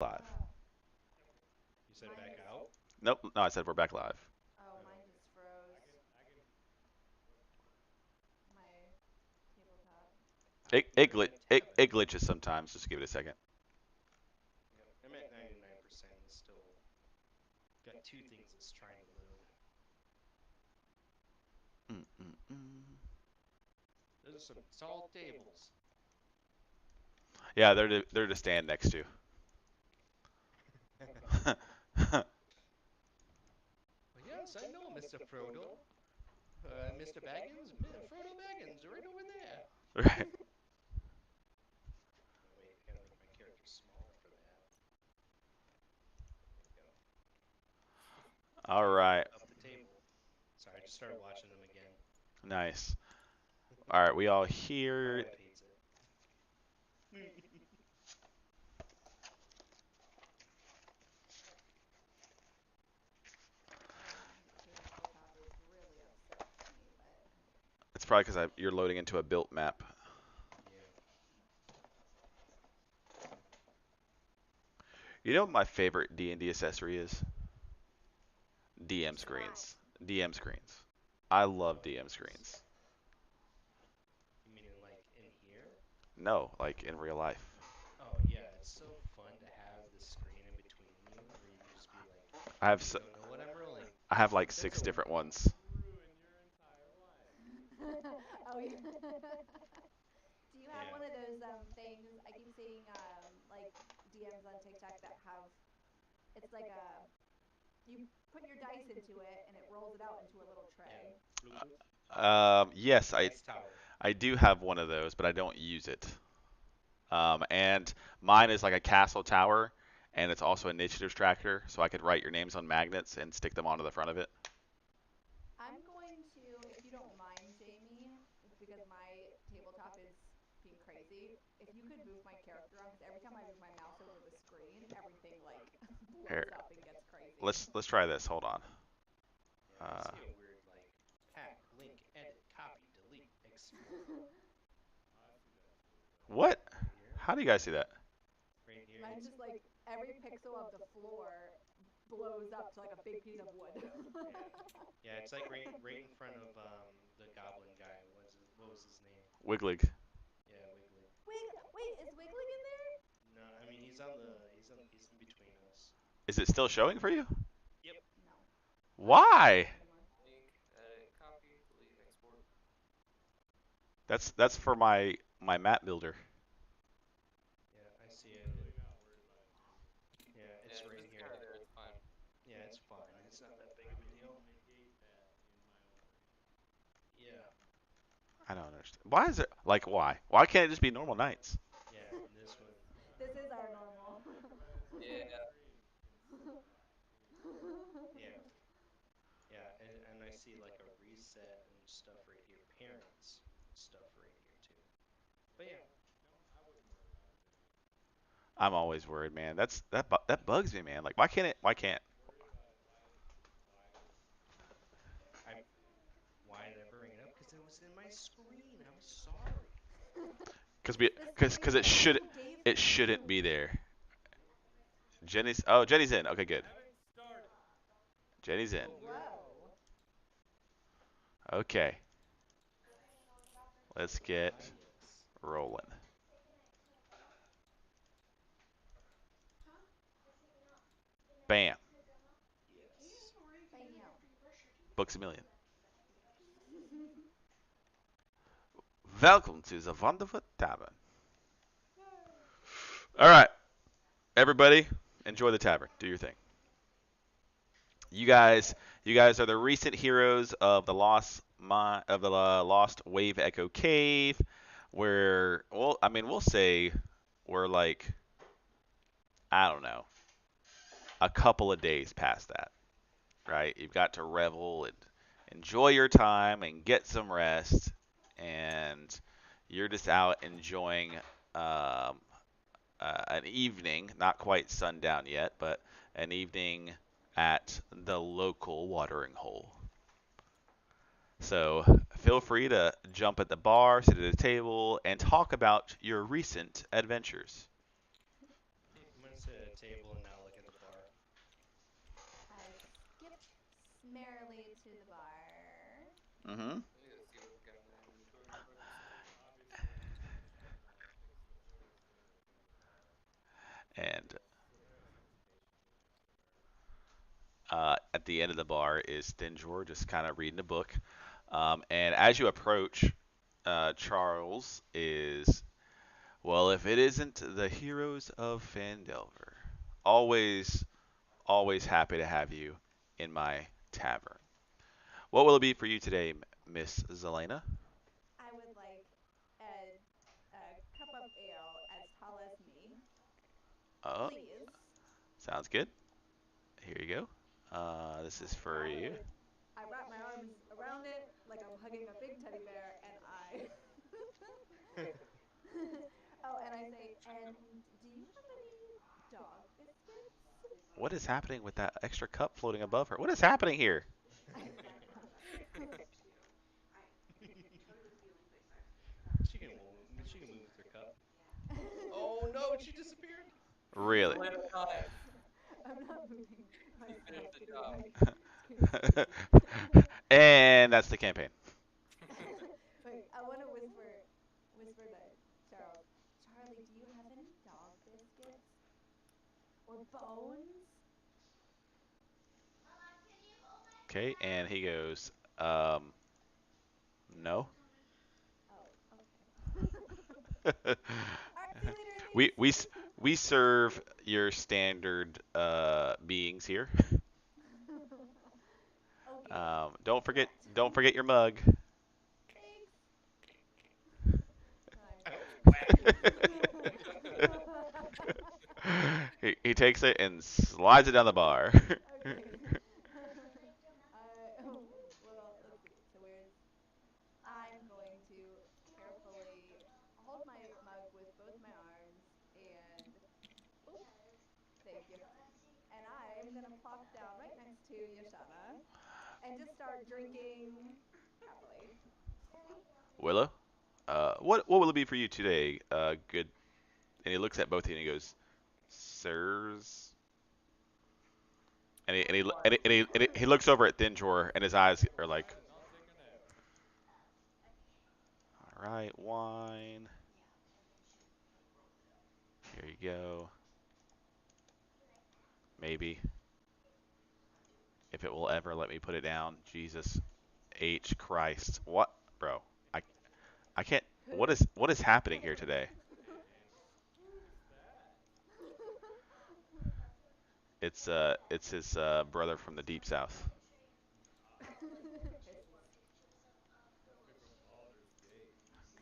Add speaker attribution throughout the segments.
Speaker 1: Live.
Speaker 2: You said back out?
Speaker 1: Nope, no, I said we're back live.
Speaker 3: Oh, mine just froze. My tabletop.
Speaker 1: It,
Speaker 2: Where's
Speaker 1: glit
Speaker 2: my
Speaker 1: it,
Speaker 2: tab
Speaker 1: it
Speaker 2: at?
Speaker 1: glitches sometimes. Just give it a second.
Speaker 2: Yep, I'm at 99%. It's still got two things it's trying to load.
Speaker 1: Mm, mm, mm.
Speaker 2: Those are some tall tables.
Speaker 1: Yeah, they're to stand next to.
Speaker 2: Well, yes, I know, Mr. Frodo. Mr. Baggins? Frodo Baggins, right over there.
Speaker 1: Right.
Speaker 2: Oh, wait, I gotta make my character smaller for that. There we go.
Speaker 1: All
Speaker 2: Too
Speaker 1: right.
Speaker 2: far up the table. Sorry, I just started watching them again.
Speaker 1: Nice. All right, we all
Speaker 2: My
Speaker 1: here.
Speaker 2: wife hates it.
Speaker 3: My tabletop is really upset with me, but
Speaker 1: It's probably because you're loading into a built map.
Speaker 2: Yeah.
Speaker 1: You know what my favorite D&D accessory is? DM
Speaker 3: what?
Speaker 1: screens. DM screens. I love DM screens.
Speaker 2: You mean in, like in here?
Speaker 1: No, like in real life.
Speaker 2: Oh yeah, it's so fun to have the screen in between you where you can just be like,
Speaker 1: I have
Speaker 2: you don't know what I'm rolling.
Speaker 1: I have like
Speaker 2: That's
Speaker 1: six
Speaker 2: a
Speaker 1: different ones.
Speaker 3: Oh yeah. Do you have
Speaker 2: yeah.
Speaker 3: one of those things? I keep seeing like DMs on TikTok that have it's like a you put your dice into it and it rolls it out into a little
Speaker 2: Yeah.
Speaker 3: tray.
Speaker 2: Bluetooth.
Speaker 1: Yes,
Speaker 2: Dice Tower.
Speaker 1: I do have one of those, but I don't use it. And mine is like a castle tower, and it's also initiatives tracker, so I could write your names on magnets and stick them onto the front of it.
Speaker 3: I'm going to, if you don't mind, Jamie, because my tabletop is being crazy. If you could move my character around, because every time I move my mouse over the screen, everything like
Speaker 1: Here,
Speaker 3: blows up and gets crazy.
Speaker 1: let's try this. Hold on.
Speaker 2: Yeah, I
Speaker 1: Uh,
Speaker 2: see a weird like hack, link, edit, copy, delete, export.
Speaker 1: what?
Speaker 2: Right here.
Speaker 1: How do you guys see that?
Speaker 2: Right here.
Speaker 3: Mine's just like every pixel of the floor blows up to like a big piece of wood.
Speaker 2: Yeah. Yeah, it's like right in front of the goblin guy. What was his name?
Speaker 1: Wigglig.
Speaker 2: Yeah, Wiggly.
Speaker 3: Wait, is Wiggling in there?
Speaker 2: No, I mean he's in between us.
Speaker 1: Is it still showing for you?
Speaker 2: Yep.
Speaker 3: No, I don't see
Speaker 1: Why?
Speaker 3: it anymore.
Speaker 4: Link, edit, copy, delete, export.
Speaker 1: That's for my map builder.
Speaker 2: Yeah, I see it. Yeah,
Speaker 4: Yeah,
Speaker 2: it's
Speaker 4: if
Speaker 2: right
Speaker 4: it's
Speaker 2: here.
Speaker 4: kind of there, it's fine.
Speaker 2: Yeah, it's fine. It's not that big of a deal. Yeah.
Speaker 1: I don't understand. Why is it like why? Why can't it just be normal nights?
Speaker 2: Yeah, this one.
Speaker 3: This is our normal.
Speaker 4: Yeah,
Speaker 2: Yeah. Yeah, and I see like a reset and stuff right here. Parents stuff right here too. But yeah,
Speaker 1: I'm always worried, man. That bugs me, man. Like why can't it? Why can't?
Speaker 2: I why did I bring it up? Because it was in my screen. I'm sorry.
Speaker 3: The screen
Speaker 1: Because
Speaker 3: that you gave
Speaker 1: it
Speaker 3: me.
Speaker 1: shouldn't be there. Jenny's in. Okay, good. Jenny's in.
Speaker 2: Oh, weird.
Speaker 3: Whoa.
Speaker 1: Okay, let's get
Speaker 2: Ah, yes.
Speaker 1: rolling. Bam.
Speaker 2: Yes.
Speaker 3: Bam.
Speaker 1: Books a million. Welcome to the Wonderful Tavern. All right, everybody, enjoy the tavern. Do your thing. You guys, you guys are the recent heroes of the Lost Wave Echo Cave, where well, I mean, we'll say we're like I don't know, a couple of days past that, right? You've got to revel and enjoy your time and get some rest, and you're just out enjoying um, an evening, not quite sundown yet, but an evening at the local watering hole. So feel free to jump at the bar, sit at a table, and talk about your recent adventures.
Speaker 2: I'm gonna sit at a table and now look at the bar.
Speaker 3: I skip merrily to the bar.
Speaker 1: Mm-hmm.
Speaker 4: Let me go see what we got in the inventory first.
Speaker 1: And at the end of the bar is Thinjor, just kind of reading a book. And as you approach, Charles is, well, if it isn't the heroes of Fandelver, always, always happy to have you in my tavern. What will it be for you today, Miss Zelena?
Speaker 3: I would like a, a cup of ale as tall as me,
Speaker 1: Oh,
Speaker 3: please.
Speaker 1: sounds good. Here you go. This is
Speaker 3: I
Speaker 1: for
Speaker 3: grab
Speaker 1: you.
Speaker 3: it. I wrap my arms around it like I'm hugging a big teddy bear, and I. Oh, and I say, and do you have any dog biscuits?
Speaker 1: What is happening with that extra cup floating above her? What is happening here?
Speaker 2: She can move with her cup. Oh no, she disappeared.
Speaker 1: Really?
Speaker 4: Zelena died.
Speaker 3: I'm not moving
Speaker 4: She
Speaker 3: myself
Speaker 4: finished the
Speaker 3: to be
Speaker 4: job.
Speaker 3: like translucent.
Speaker 1: And that's the campaign.
Speaker 3: Wait, I want to whisper to Charles. Charlie, do you have any dog biscuits or bones?
Speaker 1: Okay, and he goes, um, no.
Speaker 3: Oh, okay. All right, see you later,
Speaker 1: we we
Speaker 3: thanks.
Speaker 1: s- we serve your standard beings here.
Speaker 3: Okay,
Speaker 1: Don't forget
Speaker 3: correct.
Speaker 1: don't forget your mug.
Speaker 3: Thanks.
Speaker 4: That was
Speaker 3: I'm
Speaker 4: quick.
Speaker 1: He takes it and slides it down the bar.
Speaker 3: okay. Well, let's see. So where's I'm going to carefully hold my mug with both my arms and boop, say gift. And I'm going to plop down right next to Yashana and just start drinking happily.
Speaker 1: Willow, what will it be for you today? Good. And he looks at both of you and he goes, sirs. And he looks over at Thinjor and his eyes are like, all right, wine. Here you go. Maybe if it will ever let me put it down. Jesus H Christ. What, bro? I I can't. What is happening here today? It's his brother from the deep south.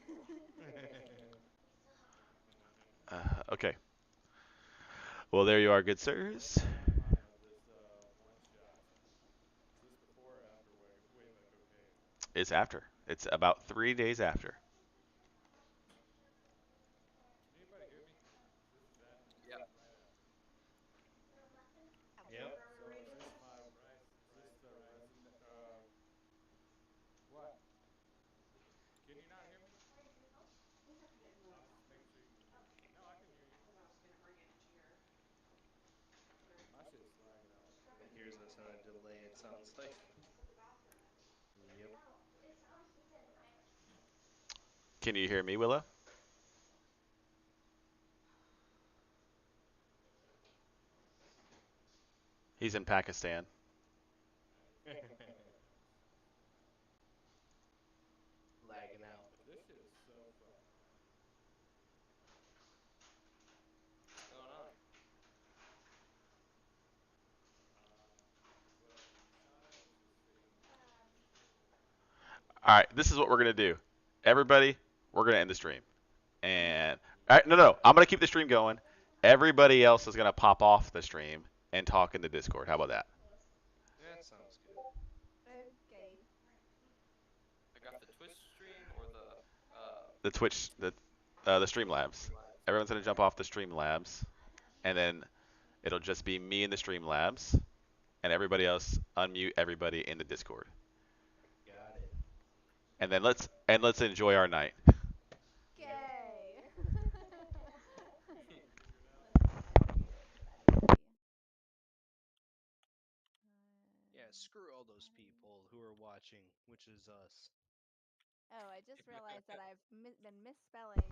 Speaker 3: Hisses.
Speaker 1: Okay. Well, there you are, good sirs. It's after. It's about 3 days after.
Speaker 4: Yep.
Speaker 2: Yep. It hears us on a delay, it sounds like. Yep.
Speaker 1: Can you hear me, Willow? He's in Pakistan.
Speaker 2: Lagging out.
Speaker 4: What's going on?
Speaker 1: All right, this is what we're gonna do. Everybody, we're gonna end the stream. And all right, no, no, I'm gonna keep the stream going. Everybody else is gonna pop off the stream and talk in the Discord. How about that?
Speaker 2: That sounds good.
Speaker 3: Okay.
Speaker 4: I got the Twitch stream or the
Speaker 1: The Twitch, the Streamlabs.
Speaker 4: Streamlabs.
Speaker 1: Everyone's gonna jump off the Streamlabs, and then it'll just be me in the Streamlabs, and everybody else unmute everybody in the Discord.
Speaker 2: Got it.
Speaker 1: And then let's enjoy our night.
Speaker 3: Okay.
Speaker 2: screw all those people who are watching, which is us.
Speaker 3: Oh, I just realized that I've been misspelling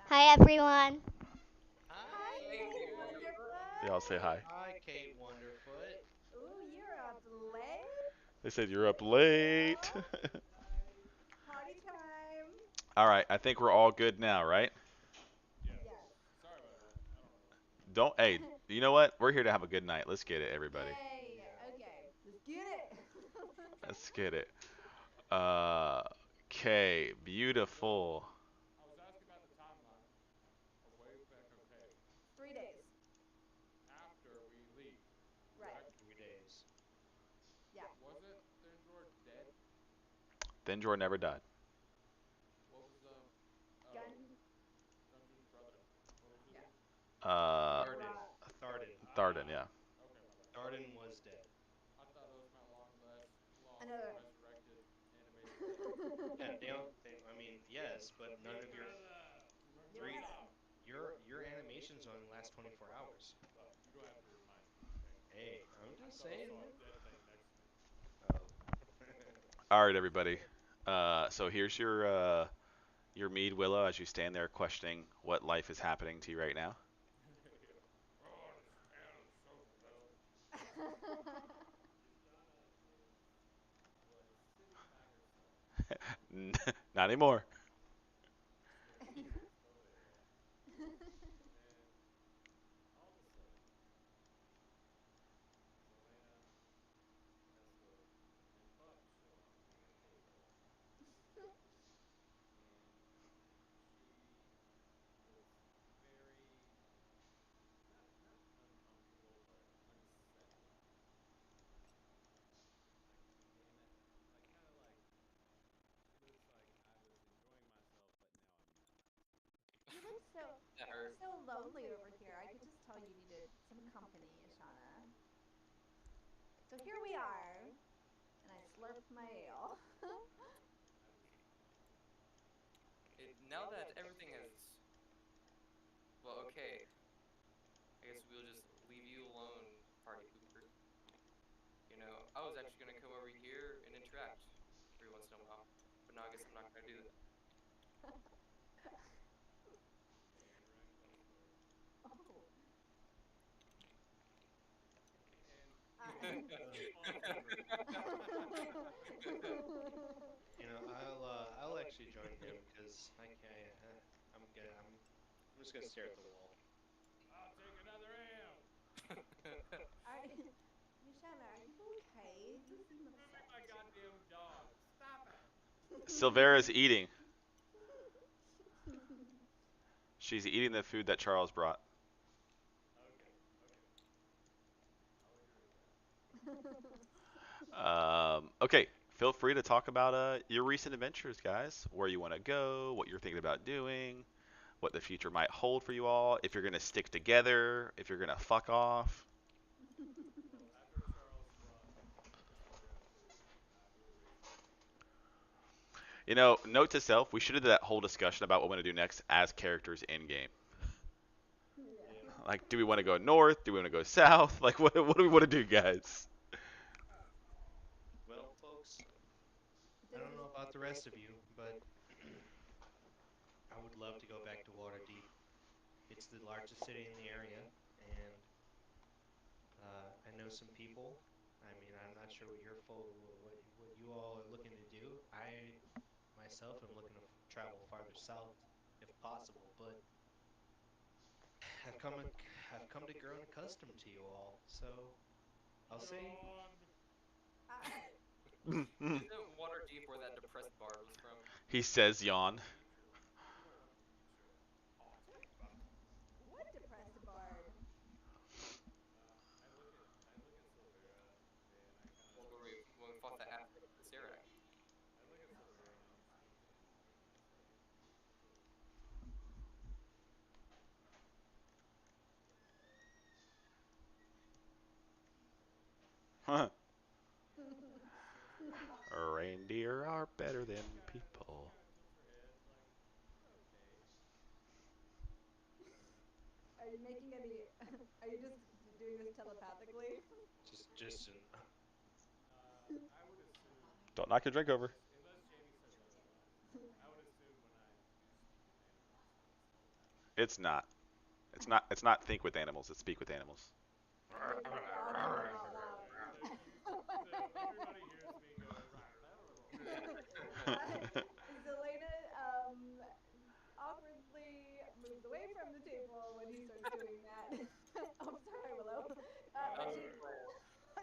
Speaker 5: Hi
Speaker 3: Ishana.
Speaker 5: everyone.
Speaker 3: Hi,
Speaker 2: Hi,
Speaker 4: Thank
Speaker 3: Kate
Speaker 4: you.
Speaker 1: They all say hi.
Speaker 3: Wonderfoot.
Speaker 2: hi, Kate Wonderfoot.
Speaker 3: Ooh, you're up late.
Speaker 1: They said you're up
Speaker 3: Good
Speaker 1: late.
Speaker 3: girl. Party time.
Speaker 1: All right, I think we're all good now, right?
Speaker 3: Yes.
Speaker 1: Don't. Hey, you know what? We're here to have a good night. Let's get it, everybody.
Speaker 3: Yay. Okay, let's get it.
Speaker 1: Let's get it. Okay, beautiful.
Speaker 3: 3 days. Right.
Speaker 2: 3 days.
Speaker 3: Yeah.
Speaker 1: Thenjor never died.
Speaker 3: Gun. Yeah.
Speaker 1: Uh,
Speaker 2: Tharden.
Speaker 3: Ra.
Speaker 2: Tharden.
Speaker 1: Tharden, yeah.
Speaker 2: Tharden was dead.
Speaker 3: Another.
Speaker 2: Yeah, I mean, yes, but none of your three,
Speaker 3: Yes.
Speaker 2: your animations only last 24 hours. Hey, I'm just saying, man. Oh.
Speaker 1: All right, everybody. So here's your mead, Willow, as you stand there questioning what life is happening to you right now. Not anymore.
Speaker 3: You look so
Speaker 4: That hurt.
Speaker 3: so lonely over here. I could just tell you needed some company, Ishana. So here we are, and I slurped my ale.
Speaker 4: Now that everything is well, okay. I guess we'll just leave you alone, party poopers. I was actually gonna come over here and interact every once in a while, but now I guess I'm not gonna do that.
Speaker 3: Oh. I-
Speaker 2: I'll actually join him because I can't. I'm good. I'm just gonna stare at the wall.
Speaker 3: are Ishana, are you okay? You seem upset.
Speaker 1: Silvera's eating. She's eating the food that Charles brought. Okay, feel free to talk about your recent adventures, guys. Where you want to go, what you're thinking about doing, what the future might hold for you all. If you're gonna stick together, if you're gonna fuck off. Note to self: we should have did that whole discussion about what we want to do next as characters in game.
Speaker 3: Yeah.
Speaker 2: Yeah.
Speaker 1: Like, do we want to go north? Do we want to go south? Like, what do we want to do, guys?
Speaker 2: Well, folks, I
Speaker 3: Does
Speaker 2: don't
Speaker 3: this
Speaker 2: know about the rest of you, but I would love to go back to Waterdeep. It's the largest city in the area, and I know some people. I mean, I'm not sure what what you all are looking to do. I myself am looking to travel farther south if possible, but I've come ac- I've come to grow accustomed to you all. So I'll say,
Speaker 3: I,
Speaker 4: Isn't Waterdeep where that depressed bard was from?
Speaker 1: He says yawn.
Speaker 3: what depressed bard?
Speaker 4: When we fought that aspect of the Serac.
Speaker 1: Reindeer are better than people.
Speaker 3: Are you making any? Are you just doing this telepathically?
Speaker 2: just an
Speaker 1: Don't knock your drink over.
Speaker 2: Unless Jamie says otherwise, I would assume when I speak with animals, it's telepathic.
Speaker 1: It's not. It's not. It's not think with animals. It's speak with animals.
Speaker 3: It makes the dogs a little out loud.
Speaker 2: So everybody hears me go.
Speaker 3: Zelena awkwardly moves away from the table when he starts doing that. Oh, sorry, Willow.
Speaker 4: I was
Speaker 3: She
Speaker 4: just playing.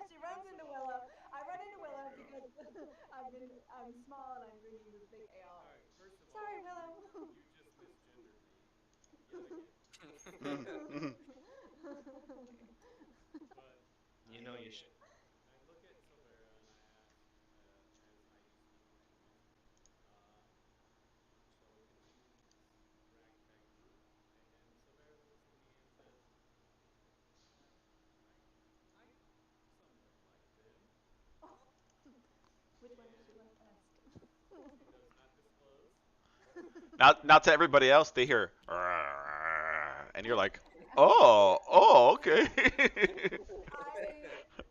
Speaker 3: she runs into Willow. I run into Willow because I'm small and I'm drinking this big ale.
Speaker 2: All right. First of
Speaker 3: Sorry,
Speaker 2: all,
Speaker 3: Willow.
Speaker 2: you just misgendered me yet again. But
Speaker 5: You
Speaker 2: I
Speaker 5: know you should.
Speaker 2: I look at Silvera and I ask, as I do speak with animals, uh, shall we continue this ragtag group? And Silvera looks at me and says, I somewhat like them.
Speaker 3: Which one does she like
Speaker 2: And
Speaker 3: best?
Speaker 2: she does not disclose.
Speaker 1: Now to everybody else, they hear, and you're like, oh, oh, okay.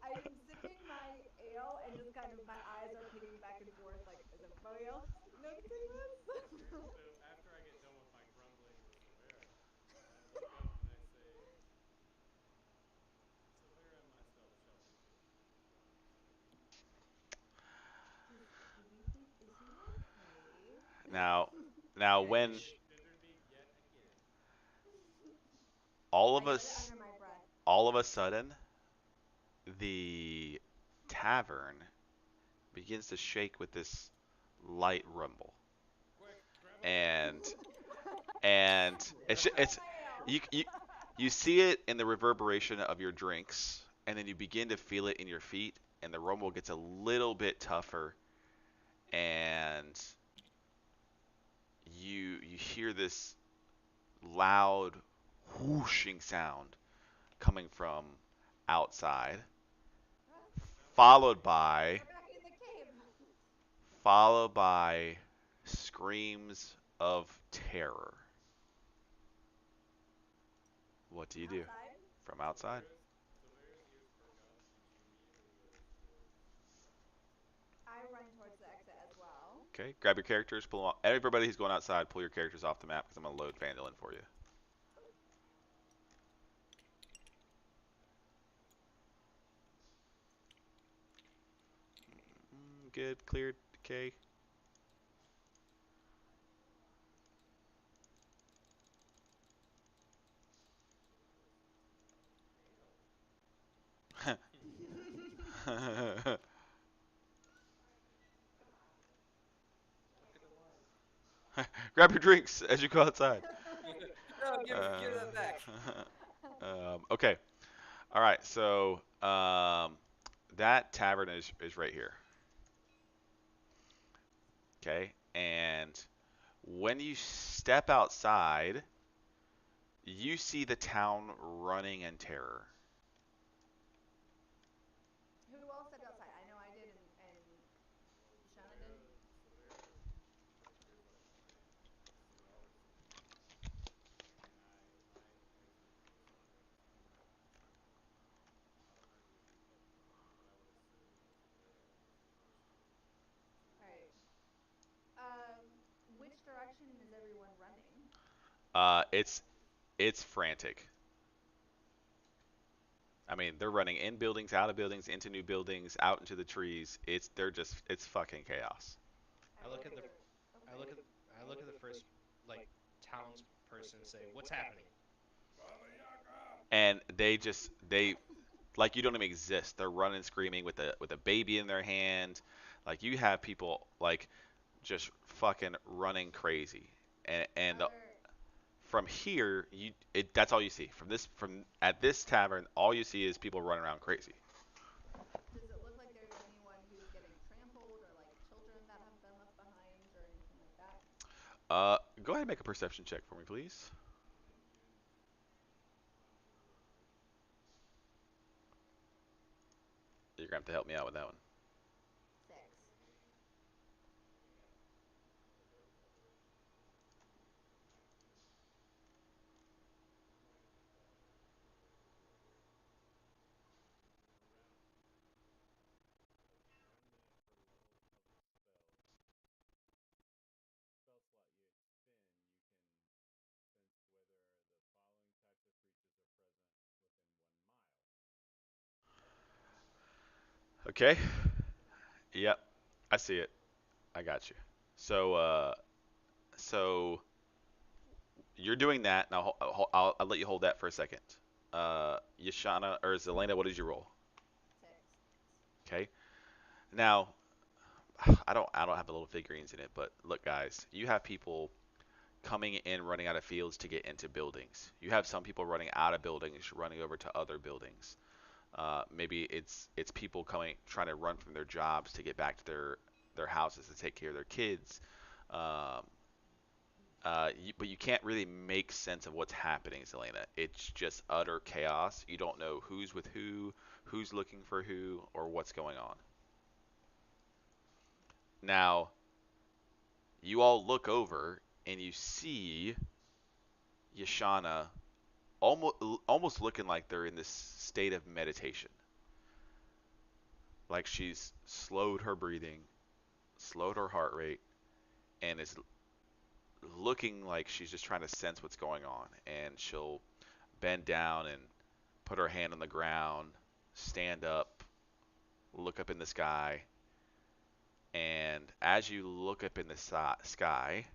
Speaker 3: I'm sipping my ale and just kind of my eyes are pinging back and forth like is everybody else noticing this?
Speaker 2: So after I get done with my grumbling with Silvera, I look up and I say, Silvera and myself shall continue.
Speaker 3: Do we think is he okay?
Speaker 1: now, now
Speaker 5: Yeah, you
Speaker 1: when
Speaker 2: He
Speaker 5: should.
Speaker 2: misgendered me yet again.
Speaker 1: all
Speaker 3: I
Speaker 1: of
Speaker 3: said it
Speaker 1: us,
Speaker 3: under my breath.
Speaker 1: all of a sudden, the tavern begins to shake with this light rumble,
Speaker 2: Quick, grab a drink.
Speaker 1: and and
Speaker 3: Grab
Speaker 1: it's
Speaker 3: my ale.
Speaker 1: you you see it in the reverberation of your drinks, and then you begin to feel it in your feet, and the rumble gets a little bit tougher, and you hear this loud whooshing sound coming from outside, followed by
Speaker 3: We're back in the cave.
Speaker 1: followed by screams of terror. What do
Speaker 3: From
Speaker 1: you do
Speaker 3: outside.
Speaker 1: from outside?
Speaker 2: Silvera's ears perk up and she immediately goes towards the exit.
Speaker 3: I run towards the exit as well.
Speaker 1: Okay, grab your characters, pull them off. Everybody who's going outside, pull your characters off the map because I'm gonna load Vandalin for you. Good, cleared. Okay.
Speaker 4: Look at the wine.
Speaker 1: Grab your drinks as you go outside.
Speaker 4: No, give
Speaker 1: Uh,
Speaker 4: that back.
Speaker 1: okay. All right. So that tavern is right here. Okay. And when you step outside, you see the town running in terror.
Speaker 3: Who all stepped outside? I know I did and
Speaker 2: Well,
Speaker 3: Shauna did.
Speaker 2: Silvera, like everybody was saying, so y'all are saying, and I exit close by. I'm not alternatively headphones, but I would assume that Silvera is the first to
Speaker 3: All right.
Speaker 2: exit.
Speaker 3: Which direction is everyone running?
Speaker 1: It's frantic. I mean, they're running in buildings, out of buildings, into new buildings, out into the trees. It's fucking chaos.
Speaker 3: All
Speaker 5: I
Speaker 3: right.
Speaker 5: look at the
Speaker 3: Oh,
Speaker 5: I
Speaker 3: sorry.
Speaker 5: look at I look at the first like townsperson and say, "What's happening?"
Speaker 2: Baba Yaga!
Speaker 1: And they like you don't even exist. They're running, screaming with a baby in their hand. Like you have people like just fucking running crazy. And
Speaker 3: Are there
Speaker 1: from here, that's all you see. From at this tavern, all you see is people running around crazy.
Speaker 3: does it look like there's anyone who's getting trampled or like children that have been left behind or anything like that?
Speaker 1: Go ahead and make a perception check for me, please.
Speaker 2: I use conjure word.
Speaker 1: You're gonna have to help me out with that one.
Speaker 3: 6.
Speaker 1: Okay. Yep. I see it. I got you. So so you're doing that. Now I'll let you hold that for a second. Yashana or Zelena, what did you roll?
Speaker 3: 6.
Speaker 1: Okay. Now I don't have the little figurines in it, but look, guys, you have people coming in, running out of fields to get into buildings. You have some people running out of buildings, running over to other buildings. Maybe it's people coming, trying to run from their jobs to get back to their houses to take care of their kids. Um, but you can't really make sense of what's happening, Selena. It's just utter chaos. You don't know who's with who's looking for who, or what's going on. Now, you all look over and you see Yashana almost almost looking like they're in this state of meditation. Like she's slowed her breathing, slowed her heart rate, and is looking like she's just trying to sense what's going on. And she'll bend down and put her hand on the ground, stand up, look up in the sky. And as you look up in the sky,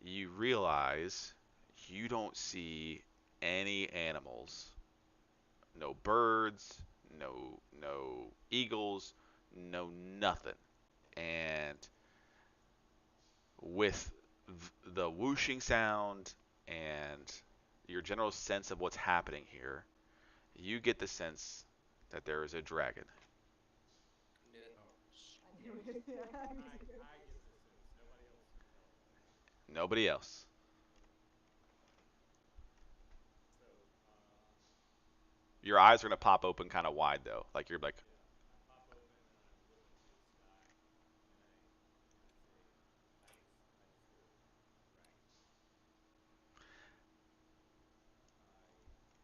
Speaker 1: you realize you don't see any animals, no birds, no eagles, no nothing. And with the whooshing sound and your general sense of what's happening here, you get the sense that there is a dragon.
Speaker 4: Knew it.
Speaker 5: Oh,
Speaker 3: I knew it. Yeah, me too.
Speaker 5: I get the sense. Nobody else can tell.
Speaker 1: Nobody else.
Speaker 5: So,
Speaker 1: Your eyes are gonna pop open kind of wide though, like you're like,
Speaker 5: yeah, I pop open and I look up to the sky and I say, I just hear dragon. I start tranquilly looking upward.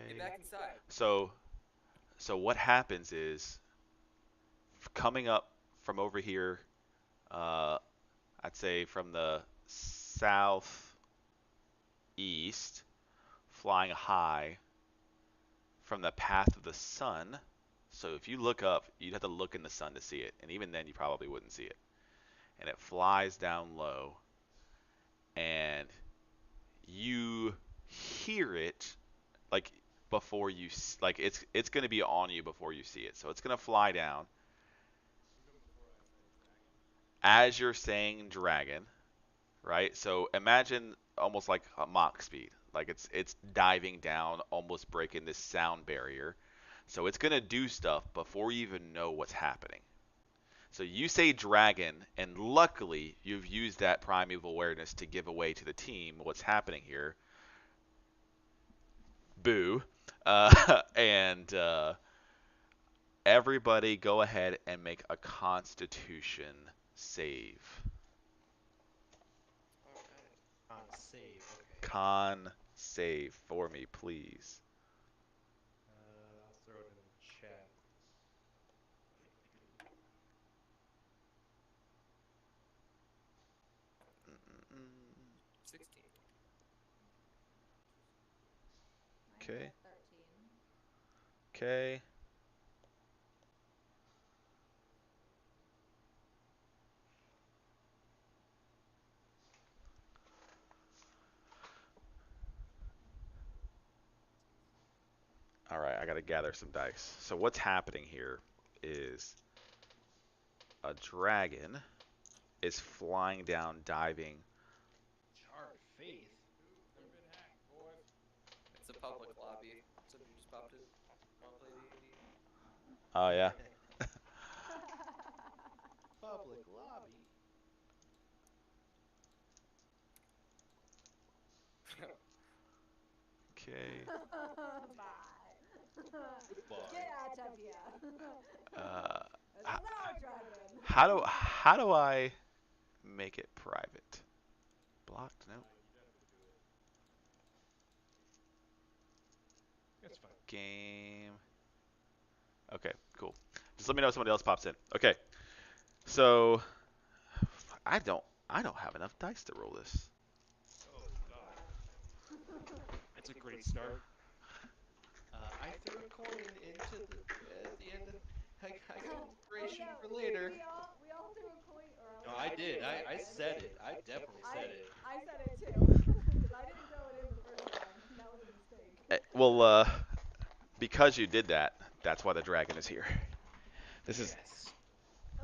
Speaker 4: Get
Speaker 1: okay.
Speaker 4: back inside.
Speaker 1: So what happens is coming up from over here, uh, I'd say from the southeast, flying high from the path of the sun. So if you look up, you'd have to look in the sun to see it, and even then you probably wouldn't see it. And it flies down low, and you hear it like before you like it's going to be on you before you see it. So it's going to fly down
Speaker 5: Even before I say dragon.
Speaker 1: as you're saying dragon, right? So imagine almost like a Mach speed. Like it's diving down, almost breaking this sound barrier. So it's going to do stuff before you even know what's happening. So you say dragon, and luckily you've used that primeval awareness to give away to the team what's happening here. Boo. And everybody go ahead and make a constitution save.
Speaker 4: All right.
Speaker 5: On save. Okay.
Speaker 1: Con save for me, please.
Speaker 5: I'll throw it in the chat.
Speaker 4: 16.
Speaker 3: Mine's
Speaker 1: Okay.
Speaker 3: at 13.
Speaker 1: Okay. All right, I got to gather some dice. So what's happening here is a dragon is flying down, diving.
Speaker 5: Jar of Faith. Never been hacked, boys.
Speaker 4: It's a public lobby. Somebody just popped it. Want to play D&D?
Speaker 1: Oh yeah.
Speaker 5: Public lobby.
Speaker 1: Okay.
Speaker 3: Bye.
Speaker 5: Goodbye.
Speaker 3: Get out of here.
Speaker 1: Uh,
Speaker 3: This is our dragon.
Speaker 1: how do I make it private? Blocked? No.
Speaker 5: You definitely do it. It's fine.
Speaker 1: Game. Okay, cool. Just let me know if somebody else pops in. Okay. So I don't have enough dice to roll this.
Speaker 5: Oh God.
Speaker 3: Bye.
Speaker 5: That's a great start.
Speaker 2: I threw a coin into the at the end. I got
Speaker 3: Oh
Speaker 2: inspiration
Speaker 3: yeah,
Speaker 2: for later.
Speaker 3: we all threw a coin, or at
Speaker 2: No,
Speaker 3: least
Speaker 2: I
Speaker 3: I threw
Speaker 2: did. I
Speaker 3: mine.
Speaker 2: said it. I definitely
Speaker 3: I
Speaker 2: said it.
Speaker 3: I said it too, because I didn't throw it in the first time. That was a mistake.
Speaker 1: Well, because you did that, that's why the dragon is here. This is
Speaker 2: Yes.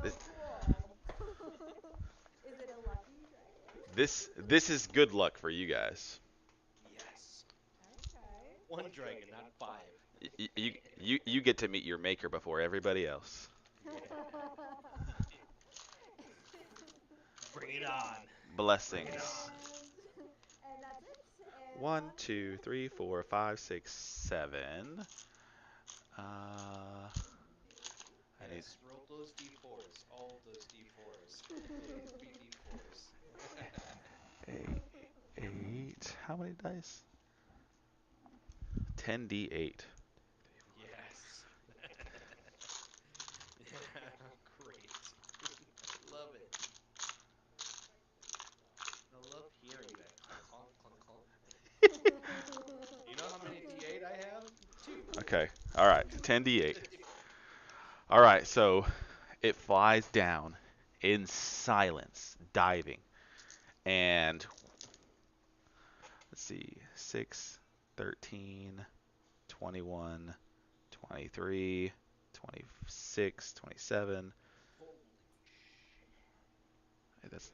Speaker 1: this
Speaker 3: Oh, cool. Is it a lucky dragon?
Speaker 1: this is good luck for you guys.
Speaker 2: Yes.
Speaker 3: Okay.
Speaker 2: One dragon, not five.
Speaker 1: You get to meet your maker before everybody else.
Speaker 2: Yeah. Bring it on. Bring it
Speaker 1: Blessings.
Speaker 2: on.
Speaker 3: And that's it. And
Speaker 1: One,
Speaker 3: on to
Speaker 1: two, three, four, five, six, seven. Uh, I need
Speaker 2: Yes, roll those d4s. All of those d4s. Yay, 3d4s.
Speaker 1: eight. Eight. How many dice? 10d8.
Speaker 2: Yes. Yeah, great. I love it. I love hearing that clunk clunk clunk clunk. You know how many d8 I have? Two.
Speaker 1: Okay. All right. 10d8. All right. So it flies down in silence, diving, and let's see, 6, 13, 21, 23, 26, 27.
Speaker 2: Holy sh!
Speaker 1: That's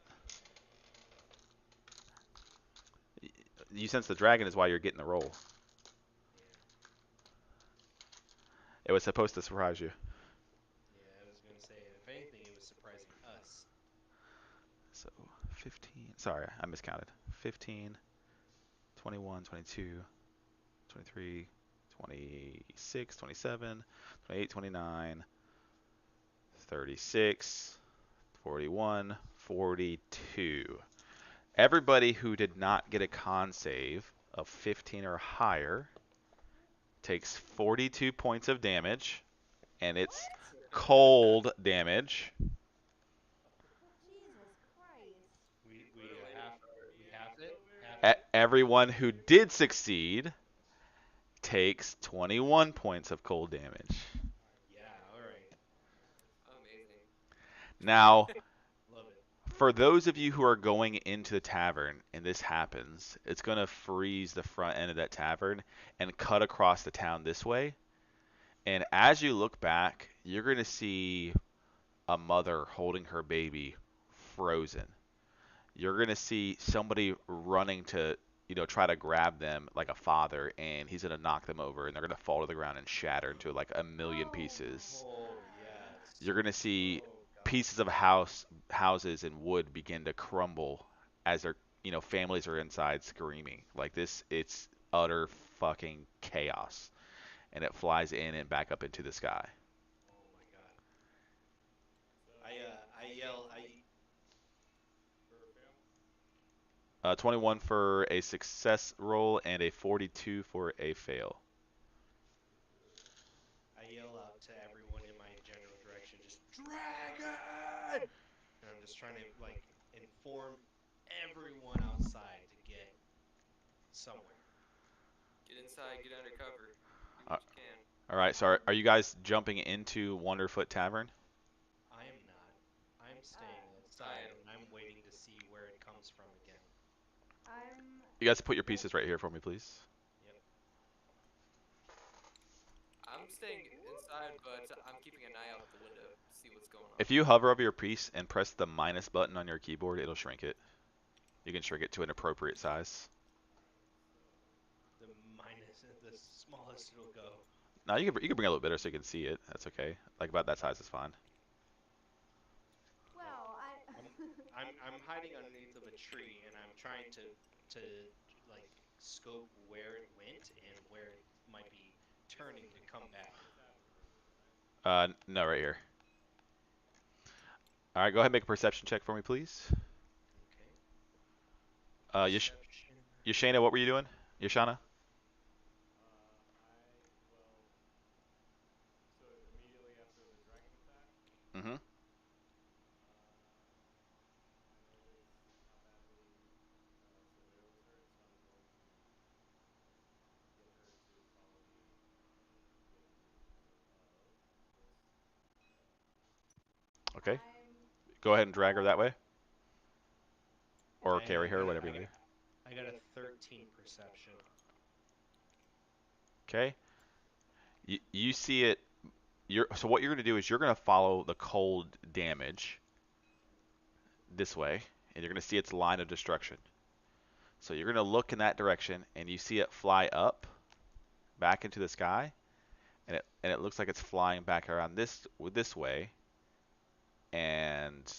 Speaker 1: you sense the dragon is why you're getting the roll.
Speaker 2: Yeah.
Speaker 1: It was supposed to surprise you.
Speaker 2: Yeah, I was gonna say, if anything, it was surprising us.
Speaker 1: So 15. Sorry, I miscounted. 15, 21, 22, 23, 26, 27, 28, 29, 36, 41, 42. Everybody who did not get a con save of 15 or higher takes 42 points of damage, and it's
Speaker 3: What?
Speaker 1: cold damage.
Speaker 3: Jesus Christ.
Speaker 2: We
Speaker 4: Really?
Speaker 2: half we half it, half
Speaker 1: E-
Speaker 2: it.
Speaker 1: Everyone who did succeed takes 21 points of cold damage.
Speaker 2: Yeah, all right.
Speaker 4: Amazing.
Speaker 1: Now,
Speaker 2: Love it.
Speaker 1: for those of you who are going into the tavern and this happens, it's going to freeze the front end of that tavern and cut across the town this way. And as you look back, you're going to see a mother holding her baby frozen. You're going to see somebody running to, try to grab them like a father, and he's going to knock them over, and they're going to fall to the ground and shatter into like a million
Speaker 3: Oh my
Speaker 1: pieces.
Speaker 2: Oh
Speaker 3: god.
Speaker 2: yes.
Speaker 1: You're going to see
Speaker 2: Oh God.
Speaker 1: pieces of houses and wood begin to crumble as their families are inside screaming. Like this, it's utter fucking chaos, and it flies in and back up into the sky.
Speaker 2: Oh my God.
Speaker 5: So
Speaker 2: I yell
Speaker 5: for fail.
Speaker 1: 21 for a success roll and a 42 for a fail.
Speaker 2: I yell out to everyone in my general direction, just dragon, and I'm just trying to like inform everyone outside to get somewhere.
Speaker 4: Get inside, get under cover. Do
Speaker 1: Uh,
Speaker 4: what you can.
Speaker 1: all right, so are you guys jumping into Wonderfoot Tavern?
Speaker 2: I am not. I'm staying
Speaker 3: Uh,
Speaker 4: I
Speaker 2: outside
Speaker 4: am.
Speaker 2: and I'm waiting to see where it comes from again.
Speaker 3: I'm
Speaker 1: You guys put your
Speaker 3: like,
Speaker 1: pieces right here for me, please.
Speaker 2: Yep.
Speaker 4: I'm staying inside, but I'm keeping an eye out the window to see what's going on.
Speaker 1: If you hover over your piece and press the minus button on your keyboard, it'll shrink it. You can shrink it to an appropriate size.
Speaker 2: The minus, the smallest it'll go.
Speaker 1: Now you can bring it a little bit so you can see it. That's okay. Like about that size is fine.
Speaker 3: well, I
Speaker 2: I'm I'm hiding underneath of a tree and I'm trying to like scope where it went and where it might be turning to come back.
Speaker 1: No, right here. All right, go ahead and make a perception check for me, please.
Speaker 2: Okay.
Speaker 1: Yash
Speaker 2: Perception.
Speaker 1: Yashana, what were you doing? Yashana?
Speaker 5: Well, so immediately after the dragon attack,
Speaker 1: Mm-hmm.
Speaker 5: I noticed how badly Seville was hurt, so I'm going to get her to follow me
Speaker 1: Okay.
Speaker 3: I'm
Speaker 1: Go ahead and drag her that way, or
Speaker 2: I
Speaker 1: carry her,
Speaker 2: got a
Speaker 1: whatever you do.
Speaker 2: I got a 13 perception.
Speaker 1: Okay. You see it. So what you're gonna do is you're gonna follow the cold damage this way, and you're gonna see its line of destruction. So you're gonna look in that direction, and you see it fly up, back into the sky, and it looks like it's flying back around this way, and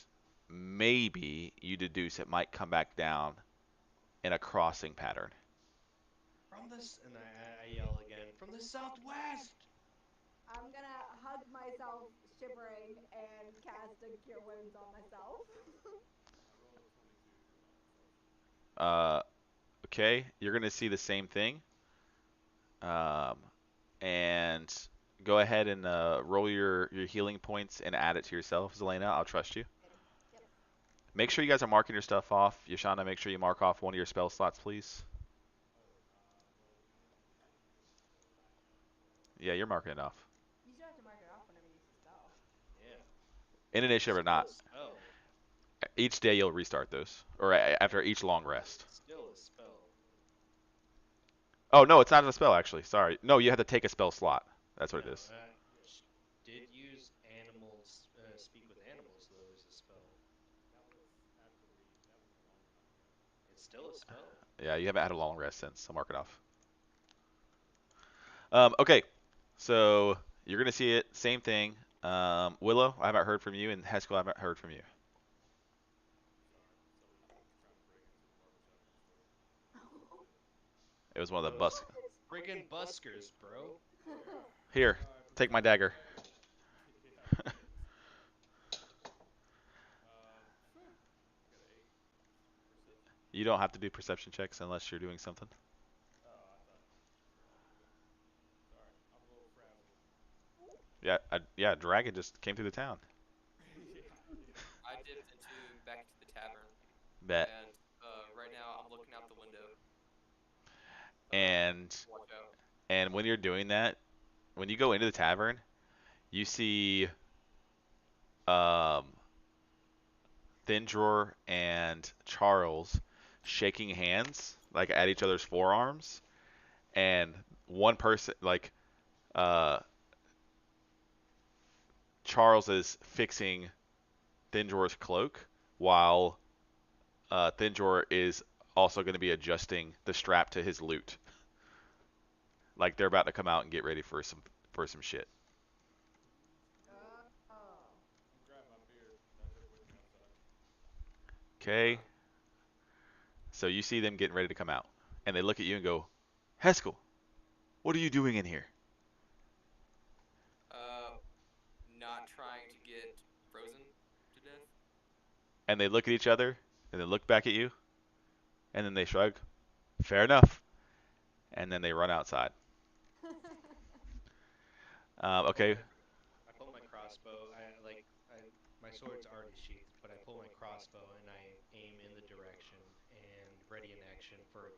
Speaker 1: maybe you deduce it might come back down in a crossing pattern.
Speaker 2: From this, and I yell again, from the southwest!
Speaker 3: I'm gonna hug myself, shivering, and cast a Cure Wounds on myself.
Speaker 5: I rolled a 22 for my perception.
Speaker 1: Uh, okay, you're gonna see the same thing. Um, and go ahead and roll your healing points and add it to yourself, Zelena. I'll trust you.
Speaker 3: Okay. Yep.
Speaker 1: Make sure you guys are marking your stuff off. Yashana, make sure you mark off one of your spell slots, please.
Speaker 5: Oh, well,
Speaker 1: Yeah, you're marking it off.
Speaker 3: You still have to mark it off whenever you use the spell.
Speaker 2: Yeah.
Speaker 1: In initiative or
Speaker 2: Still a
Speaker 1: not,
Speaker 2: spell.
Speaker 1: each day you'll restart those, or after each long rest.
Speaker 2: It's still a spell.
Speaker 1: Oh no, it's not a spell actually. Sorry. No, you have to take a spell slot. That's what
Speaker 2: No,
Speaker 1: it is.
Speaker 2: did use animals, speak with animals, though, as a spell.
Speaker 5: that was after that was a long time ago.
Speaker 2: It's still a spell.
Speaker 1: Yeah, you haven't had a long rest since, so mark it off. Okay, so you're gonna see it. Same thing. Willow, I haven't heard from you, and Heskel, I haven't heard from you.
Speaker 5: Sorry, somebody trying to break into the barbershop next door.
Speaker 1: It was one of the
Speaker 2: Those
Speaker 1: bus.
Speaker 2: friggin' buskers, bro.
Speaker 1: Here,
Speaker 5: All right,
Speaker 1: take my
Speaker 5: perception
Speaker 1: dagger.
Speaker 5: check. Yeah, thanks. Phew, I got an 8 perception.
Speaker 1: You don't have to do perception checks unless you're doing something.
Speaker 5: Oh, I thought we were all moving. Sorry, I'm a little frazzled.
Speaker 1: Yeah, dragon just came through the town.
Speaker 5: Yeah, yeah.
Speaker 4: I dipped into back into the tavern,
Speaker 1: Bet.
Speaker 4: and right now I'm looking out the window.
Speaker 1: And
Speaker 4: Watch out.
Speaker 1: and when you're doing that, when you go into the tavern, you see um, Thin Drawer and Charles shaking hands like at each other's forearms, and one person like uh, Charles is fixing Thin Drawer's cloak while Thin Drawer is also going to be adjusting the strap to his loot. Like they're about to come out and get ready for some shit.
Speaker 3: Oh.
Speaker 5: I'm grabbing my beard. That took with me outside.
Speaker 1: Okay, so you see them getting ready to come out, and they look at you and go, "Heskel, what are you doing in here?"
Speaker 4: Uh, Not trying to get frozen to death.
Speaker 1: And they look at each other, and they look back at you, and then they shrug. Fair enough. And then they run outside.
Speaker 2: I pull
Speaker 1: Okay.
Speaker 2: my I pull my crossbow. My sword's already sheathed, but I pull my crossbow and I aim in the direction and ready in action for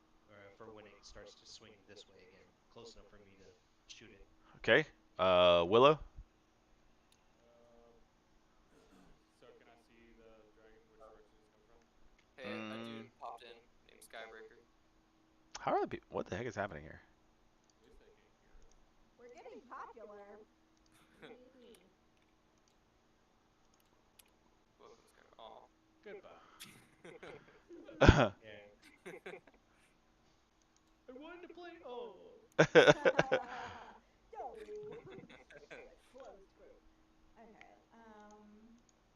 Speaker 2: when it starts to swing this way again, close enough for me to shoot it.
Speaker 1: Okay. Willow.
Speaker 5: Um, so can I see the dragon? Which direction it's coming from?
Speaker 4: Hey, a dude
Speaker 1: Mm,
Speaker 4: popped in named Skybreaker.
Speaker 1: how are the people? What the heck is happening here?
Speaker 5: At least they can't hear us.
Speaker 3: We're getting popular. Hee.
Speaker 4: Welcome, Skybreaker. Aw.
Speaker 2: Goodbye. Yeah. I wanted to play. Oh.
Speaker 3: No. Like closed group. Okay.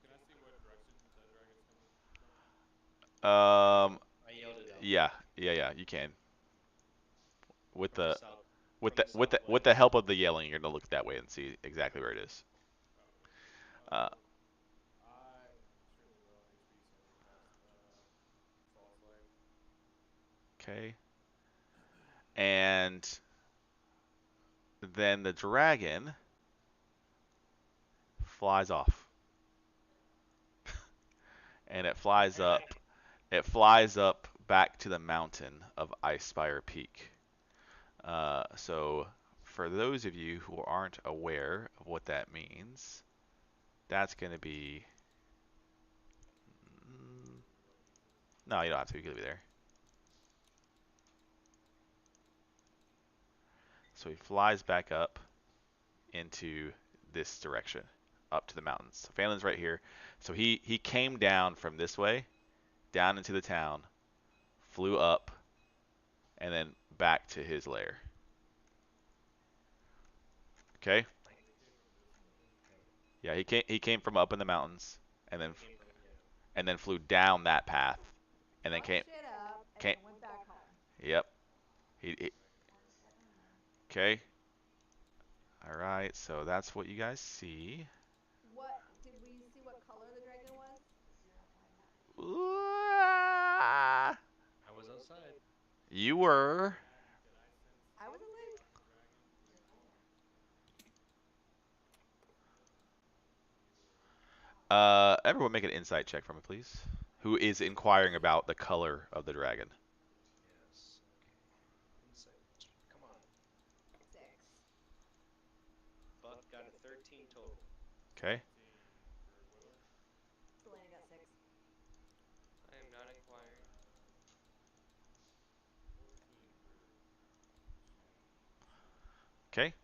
Speaker 5: Can I see what direction the dragon's coming from?
Speaker 2: I yelled it out.
Speaker 1: Yeah, yeah, you can. With
Speaker 2: From the
Speaker 1: the
Speaker 2: south.
Speaker 1: with
Speaker 2: From
Speaker 1: the
Speaker 2: the
Speaker 1: with the
Speaker 2: southwest.
Speaker 1: help of the yelling, you're gonna look that way and see exactly where it is.
Speaker 5: Copy.
Speaker 1: Uh,
Speaker 5: I am extremely low on HP, so I'm gonna cast False Light.
Speaker 1: okay. And then the dragon flies off, and it flies up. It flies up back to the mountain of Icespire Peak. So, for those of you who aren't aware of what that means, that's going to be No, you don't have to. You can leave it there. So he flies back up into this direction, up to the mountains. So Phelan's right here. So he came down from this way, down into the town, flew up, and then back to his lair. Okay?
Speaker 2: I,
Speaker 5: Oh, he came from this way.
Speaker 2: okay.
Speaker 1: Yeah, he came from up in the mountains, and then
Speaker 2: Came from yeah.
Speaker 1: flew down that path, and then
Speaker 3: Fuck
Speaker 1: came
Speaker 3: shit up and
Speaker 1: came.
Speaker 3: then went back home.
Speaker 1: Yep. He
Speaker 5: Dragon flies down.
Speaker 1: okay. All right. So that's what you guys see.
Speaker 3: What did we see what color the dragon was?
Speaker 1: Ooh,
Speaker 2: I was outside.
Speaker 1: you were.
Speaker 5: Did I sense
Speaker 3: I was outside.
Speaker 5: dragon? You were.
Speaker 1: Everyone make an insight check for me, please. Who is inquiring about the color of the dragon?
Speaker 2: Yes. Okay. Insight. Come on.
Speaker 3: 6.
Speaker 2: Buck got a 13 total.
Speaker 1: Okay.
Speaker 5: 17 for Willer.
Speaker 3: Selena got 6.
Speaker 4: I am not inquiring.
Speaker 5: 14 for Shannon.
Speaker 1: Okay.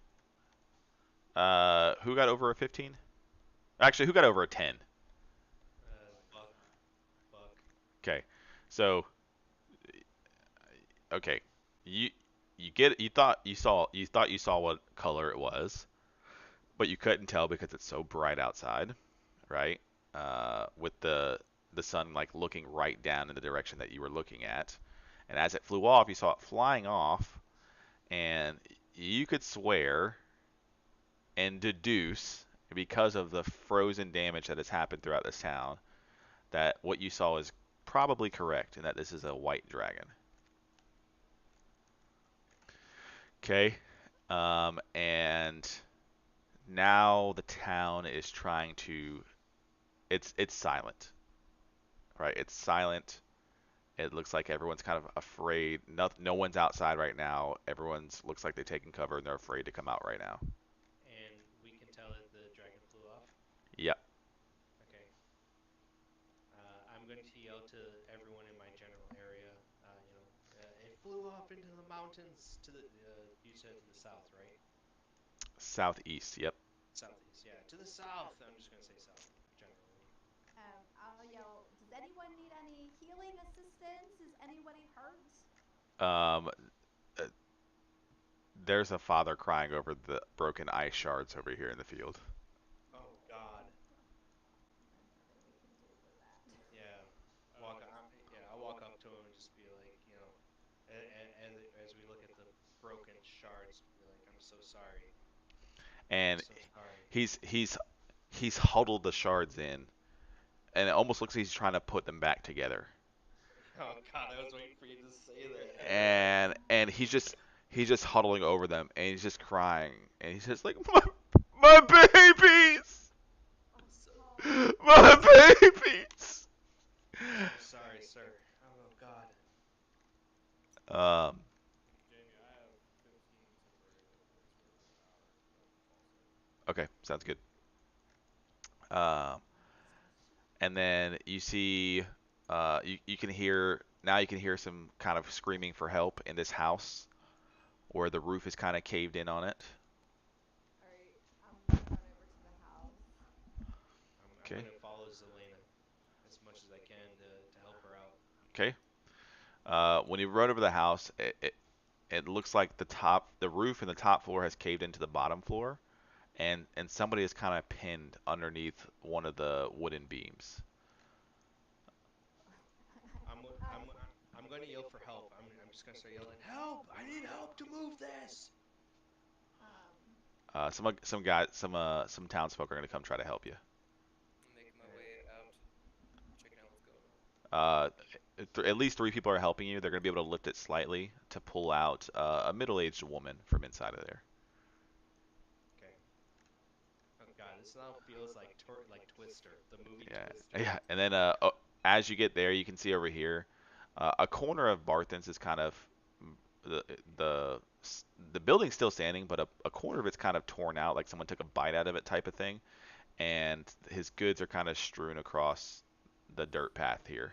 Speaker 1: Who got over a 15? Actually, who got over a 10?
Speaker 2: Buck. Buck.
Speaker 1: Okay. So, okay. You you thought you saw what color it was, but you couldn't tell because it's so bright outside, right? With the sun like looking right down in the direction that you were looking at. And as it flew off, you saw it flying off, and you could swear and deduce because of the frozen damage that has happened throughout this town that what you saw is probably correct and that this is a white dragon. Okay? And now the town is trying to it's silent. Right? It's silent. It looks like everyone's kind of afraid. No one's outside right now. Everyone's looks like they're taking cover and they're afraid to come out right now.
Speaker 2: And we can tell that the dragon flew off.
Speaker 1: Yep.
Speaker 2: Okay. I'm going to yell to everyone in my general area. It flew off into the mountains to the. You said to the south, right?
Speaker 1: Southeast. Yep.
Speaker 2: Southeast. Yeah, to the south. I'm just going to say south generally.
Speaker 3: I'll yell, does anyone need any healing assistance? Is anybody hurt?
Speaker 1: Um, uh, there's a father crying over the broken ice shards over here in the field.
Speaker 2: Oh God.
Speaker 3: There's nothing we can do with that.
Speaker 2: Yeah.
Speaker 5: I
Speaker 2: Walk.
Speaker 5: walk up.
Speaker 2: Yeah. I'll walk up to him and just be like, as we look at the broken shards, be like, I'm so sorry. I'm
Speaker 1: And
Speaker 2: so sorry.
Speaker 1: he's huddled the shards in, and it almost looks like he's trying to put them back together.
Speaker 2: Oh God, I was waiting for you to say that.
Speaker 1: And he's just huddling over them, and he's just crying, and he's just like my babies,
Speaker 2: I'm so
Speaker 1: my babies.
Speaker 2: sorry, sir. Oh God.
Speaker 1: Um.
Speaker 5: Jamie, I have 15 temporary hit points for an hour of falsehood.
Speaker 1: Okay, sounds good. Um. And then you see, you can hear now. You can hear some kind of screaming for help in this house, where the roof is kind of caved in on it.
Speaker 3: Alright, I'm gonna run over to the house.
Speaker 2: I'm
Speaker 1: Okay.
Speaker 2: gonna follow Zelena as much as I can to help her out.
Speaker 1: Okay. When you run over the house, it looks like the roof and the top floor has caved into the bottom floor, and somebody is kind of pinned underneath one of the wooden beams.
Speaker 2: I'm I'm I'm gonna yell for help. I'm just gonna start yelling, "Help! I need help to move this!"
Speaker 3: um,
Speaker 1: Some townsfolk are gonna come try to help you.
Speaker 4: I'm making my
Speaker 2: Okay.
Speaker 4: way out, checking out what's going on.
Speaker 1: Uh, at least three people are helping you. They're gonna be able to lift it slightly to pull out a middle-aged woman from inside of there.
Speaker 2: Okay. Oh God, this now feels like like Twister, the movie
Speaker 1: Yeah,
Speaker 2: Twister.
Speaker 1: yeah. And then as you get there, you can see over here, a corner of Barthen's is kind of mm, the the the building's still standing, but a corner of it's kind of torn out, like someone took a bite out of it, type of thing. And his goods are kind of strewn across the dirt path here.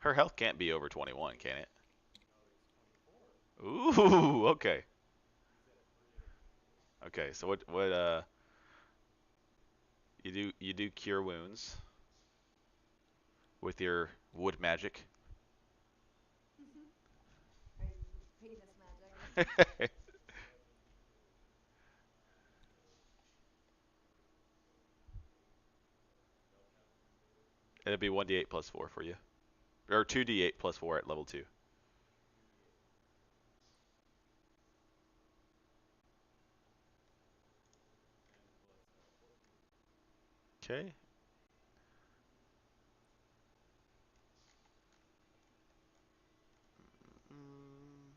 Speaker 1: Her health can't be over 21, can it?
Speaker 5: No, it's 24.
Speaker 1: Ooh, okay.
Speaker 5: He's at 384.
Speaker 1: Okay, so what you do cure wounds with your wood magic.
Speaker 3: Or you penis magic.
Speaker 1: It'll
Speaker 5: 73. And spell casting ability.
Speaker 1: be 1d8 plus 4 for you. Or 2d8 plus 4 at level 2.
Speaker 5: 2d8. And plus 14.
Speaker 1: Okay. Mm,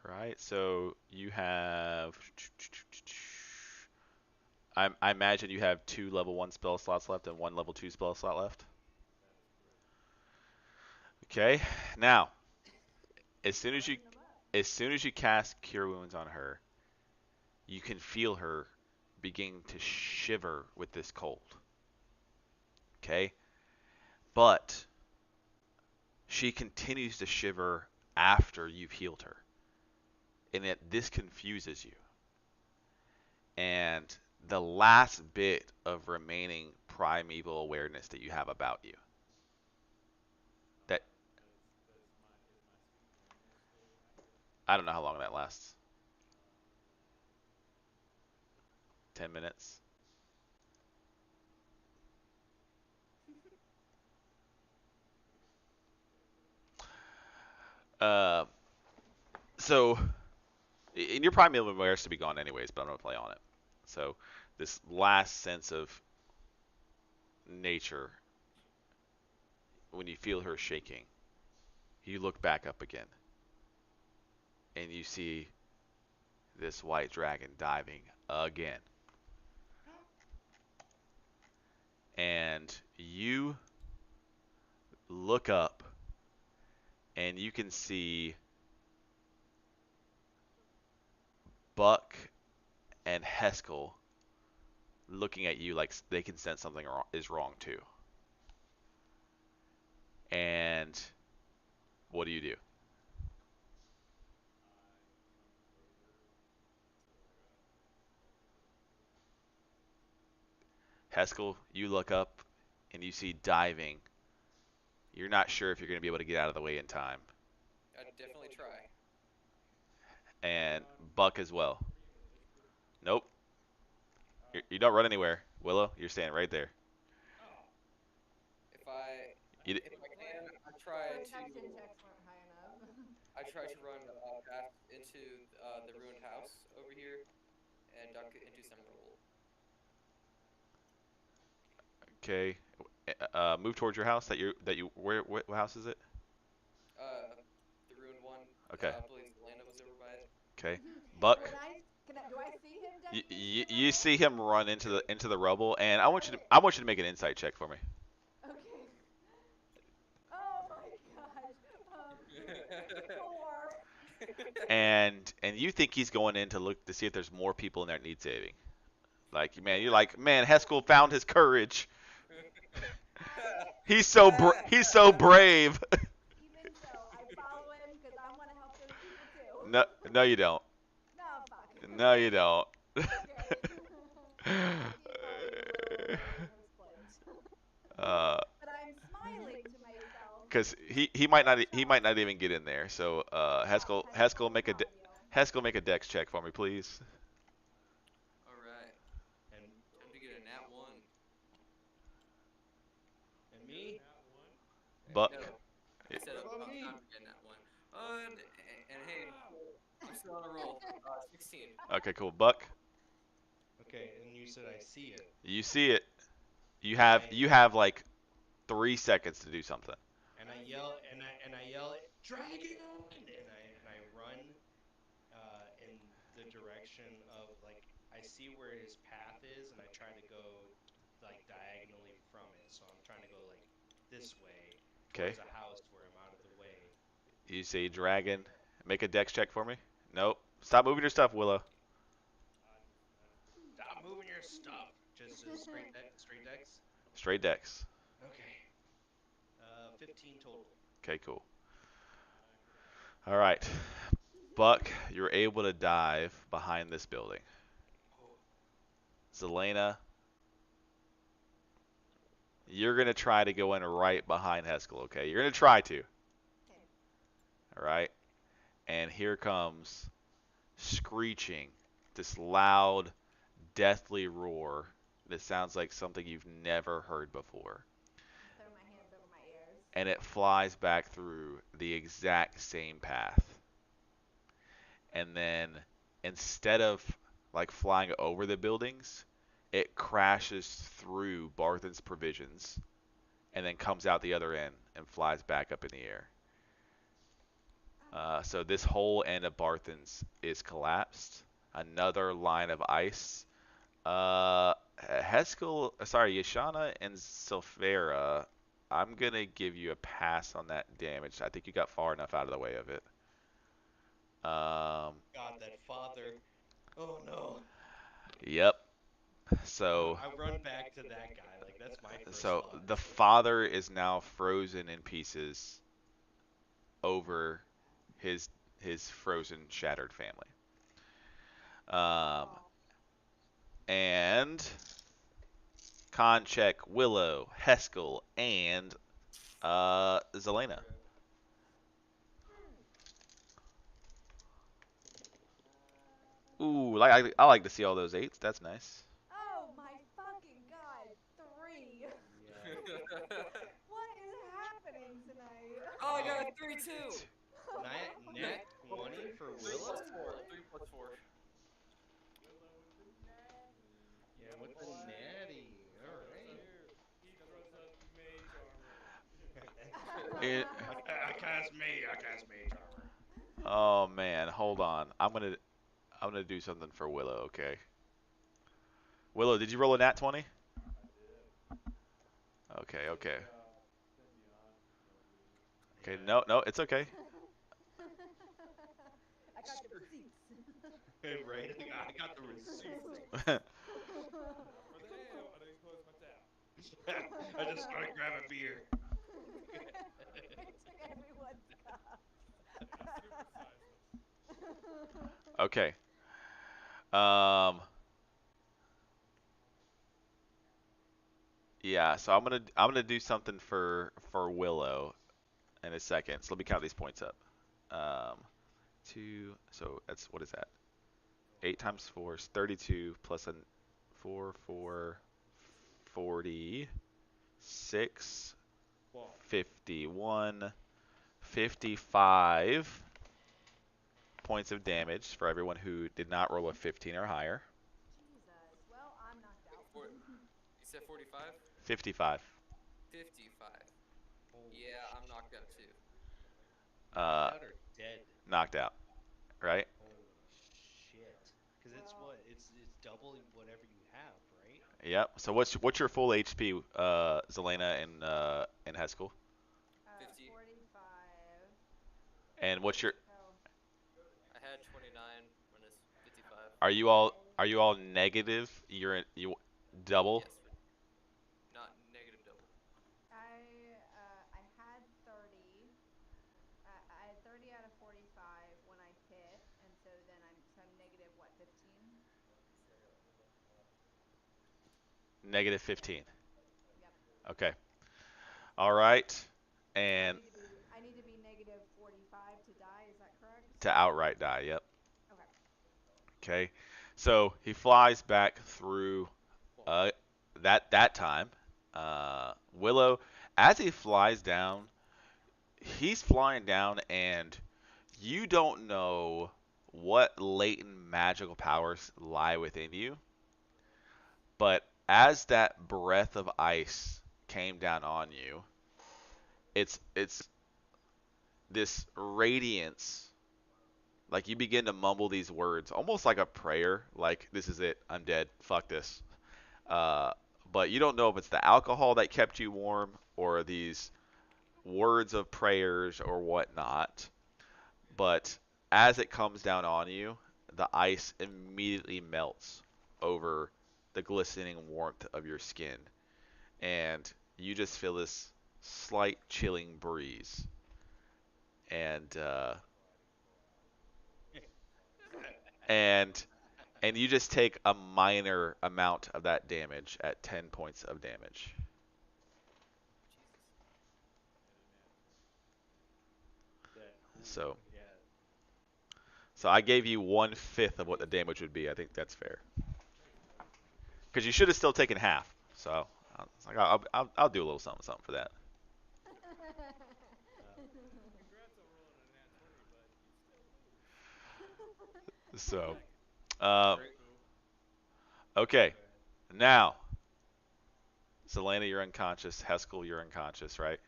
Speaker 1: right, so you have. I imagine you have 2 level 1 spell slots left and 1 level 2 spell slot left.
Speaker 5: That is correct.
Speaker 1: Okay, now as soon as you
Speaker 3: Charging them up.
Speaker 1: as soon as you cast Cure Wounds on her, you can feel her begin to shiver with this cold. Okay, but she continues to shiver after you've healed her, and this confuses you. And the last bit of remaining primeval awareness that you have about you. That
Speaker 5: That's my is my speak normal still active?
Speaker 1: I don't know how long that lasts.
Speaker 5: Uh,
Speaker 1: 10 minutes. Uh, so, in your primeval awareness to be gone anyways, but I'm gonna play on it. So, this last sense of nature, when you feel her shaking, you look back up again, and you see this white dragon diving again. And you look up, and you can see Buck and Heskel looking at you like they can sense something is wrong too. And what do you do?
Speaker 5: I jump over to both of them.
Speaker 1: Heskel, you look up and you see diving. You're not sure if you're going to be able to get out of the way in time.
Speaker 4: I'd definitely try.
Speaker 1: And Buck as well.
Speaker 5: Pretty it's pretty.
Speaker 1: Nope.
Speaker 5: Oh,
Speaker 1: You don't run anywhere. Willow, you're staying right there.
Speaker 5: oh,
Speaker 4: If I
Speaker 1: You,
Speaker 4: if I can,
Speaker 3: Perception checks weren't high enough.
Speaker 4: I try to run past into the ruined house over here and duck into some rubble.
Speaker 1: okay. Move towards your house. That you what house is it?
Speaker 4: Uh, the ruined one.
Speaker 1: Okay.
Speaker 4: I believe Lando was over by it.
Speaker 1: Okay. Buck,
Speaker 3: Do I see him
Speaker 1: you,
Speaker 3: ducking
Speaker 1: you,
Speaker 3: into the
Speaker 1: you
Speaker 3: rubble?
Speaker 1: see him run into the rubble, and
Speaker 3: Okay.
Speaker 1: I want you to make an insight check for me.
Speaker 3: Okay. Oh my gosh. 4.
Speaker 1: And you think he's going in to look to see if there's more people in there that need saving. Like, man, you're like, man, Heskel found his courage. He's so brave.
Speaker 3: Even so, I follow him because I want to help those people too.
Speaker 1: No, no, you don't.
Speaker 3: No, fuck.
Speaker 1: No, you don't.
Speaker 3: Okay. My default is Willow her splint. But I'm smiling to myself.
Speaker 1: Because he might not even get in there. So
Speaker 3: Heskel, we found you.
Speaker 1: Heskel make a dex check for me, please.
Speaker 4: All right,
Speaker 2: And
Speaker 4: time to get a nat one.
Speaker 2: and
Speaker 5: you got a
Speaker 2: me?
Speaker 5: nat one.
Speaker 1: Buck.
Speaker 4: No, I said
Speaker 2: What about
Speaker 4: time
Speaker 2: me?
Speaker 4: to get a nat one. And hey,
Speaker 5: Ah!
Speaker 4: I'm still on a roll. 16.
Speaker 1: Okay, cool. Buck,
Speaker 2: Okay, and you said I see it.
Speaker 1: you see it. You
Speaker 2: And
Speaker 1: have
Speaker 2: I
Speaker 1: you have like 3 seconds to do something.
Speaker 2: and I yell and I yell dragon and I run in the direction of like I see where his path is and I try to go like diagonally from it. So I'm trying to go like this way
Speaker 1: Okay.
Speaker 2: towards a house where I'm out of the way.
Speaker 1: You see dragon. Make a dex check for me. Nope. Stop moving your stuff, Willow.
Speaker 2: Stop moving your stuff. Just straight decks.
Speaker 1: Straight decks.
Speaker 2: Okay. 15 total.
Speaker 1: Okay, cool. All right. Buck, you're able to dive behind this building.
Speaker 2: Oh.
Speaker 1: Zelena, you're going to try to go in right behind Heskel, okay? You're going to try to.
Speaker 3: Okay.
Speaker 1: All right? And here comes screeching, this loud, deathly roar that sounds like something you've never heard before.
Speaker 3: I'm throwing my hands over my ears.
Speaker 1: And it flies back through the exact same path. And then instead of like flying over the buildings, it crashes through Barthen's provisions and then comes out the other end and flies back up in the air. So this whole end of Barthen's is collapsed. Another line of ice. Yashana and Silphera, I'm going to give you a pass on that damage. I think you got far enough out of the way of it.
Speaker 2: God, that father. Oh no.
Speaker 1: Yep. So
Speaker 2: I run back to that guy. Like that's my first
Speaker 1: so
Speaker 2: thought.
Speaker 1: the father is now frozen in pieces over his frozen shattered family.
Speaker 3: Aw.
Speaker 1: And Konchek, Willow, Heskel, and Zelena. Ooh, I like to see all those eights. That's nice.
Speaker 3: Oh my fucking god. 3.
Speaker 2: Yikes.
Speaker 3: What is happening tonight?
Speaker 4: Oh, I got a 3 too.
Speaker 2: Nat 20 for
Speaker 4: 3 plus
Speaker 2: Willow?
Speaker 4: 4. 3 plus 4.
Speaker 5: Willow with the natty.
Speaker 2: Yeah, with the natty. Alright.
Speaker 5: He throws up mage armor.
Speaker 1: It,
Speaker 2: I cast mage armor.
Speaker 1: oh man, hold on. I'm gonna do something for Willow. Okay. Willow, did you roll a nat 20?
Speaker 5: I did.
Speaker 1: Okay.
Speaker 5: Should
Speaker 1: Okay.
Speaker 5: been beyond for some reason.
Speaker 1: Okay.
Speaker 2: Yeah.
Speaker 1: No, no, it's okay.
Speaker 3: I got the receipts.
Speaker 2: Right? I got the receipt.
Speaker 5: For the ale, I didn't close my tap.
Speaker 2: I just started grabbing beer.
Speaker 3: I took everyone's cup.
Speaker 5: I supersized them.
Speaker 1: Okay. Um. Yeah. So I'm gonna do something for Willow in a second. So let me count these points up. Um, two. So that's what is that? 8 times 4 is 32 plus a 4, 40, 6,
Speaker 2: Well,
Speaker 1: 51, 55 points of damage for everyone who did not roll a 15 or higher.
Speaker 3: Jesus. Well, I'm knocked out.
Speaker 4: You said 45?
Speaker 1: 55.
Speaker 4: 55.
Speaker 2: holy
Speaker 4: Yeah, I'm knocked out too.
Speaker 1: Uh,
Speaker 2: out or dead?
Speaker 1: knocked out. Right?
Speaker 2: Holy shit. Because it's
Speaker 3: Well-
Speaker 2: what? It's double whatever you have, right?
Speaker 1: Yep. So what's your full HP, Zelena and Heskel?
Speaker 4: 50.
Speaker 3: 45.
Speaker 1: And what's your
Speaker 3: Oh.
Speaker 4: I had 29 when it's 55.
Speaker 1: are you all negative? You double?
Speaker 4: Yes, but not negative double.
Speaker 3: I had 30. I had 30 out of 45 when I hit, and so then I'm negative what, 15?
Speaker 1: Negative 15.
Speaker 3: Yep.
Speaker 1: Okay. All right.
Speaker 3: So
Speaker 1: And
Speaker 3: I need to be negative 45 to die. Is that correct?
Speaker 1: to outright die. Yep.
Speaker 3: Okay.
Speaker 1: Okay. So he flies back through uh, that time. Willow, as he flies down, he's flying down, and you don't know what latent magical powers lie within you. But as that breath of ice came down on you, it's this radiance. Like you begin to mumble these words, almost like a prayer. Like this is it. I'm dead. Fuck this. Uh, but you don't know if it's the alcohol that kept you warm or these words of prayers or whatnot. But as it comes down on you, the ice immediately melts over the glistening warmth of your skin, and you just feel this slight chilling breeze, and and and you just take a minor amount of that damage at 10 points of damage.
Speaker 4: Jesus.
Speaker 5: That. Ooh.
Speaker 1: So,
Speaker 5: Yeah.
Speaker 1: so I gave you 1/5 of what the damage would be. I think that's fair.
Speaker 5: Thanks, buddy.
Speaker 1: Because you should have still taken half. So, I'll do a little something, something for that.
Speaker 5: Uh, Congrats on rolling a nat 20, but you still lose.
Speaker 1: So,
Speaker 5: That's
Speaker 1: uh,
Speaker 2: Great.
Speaker 5: cool.
Speaker 1: okay.
Speaker 2: Go ahead.
Speaker 1: Now, Zelena, you're unconscious. Heskel, you're unconscious, right?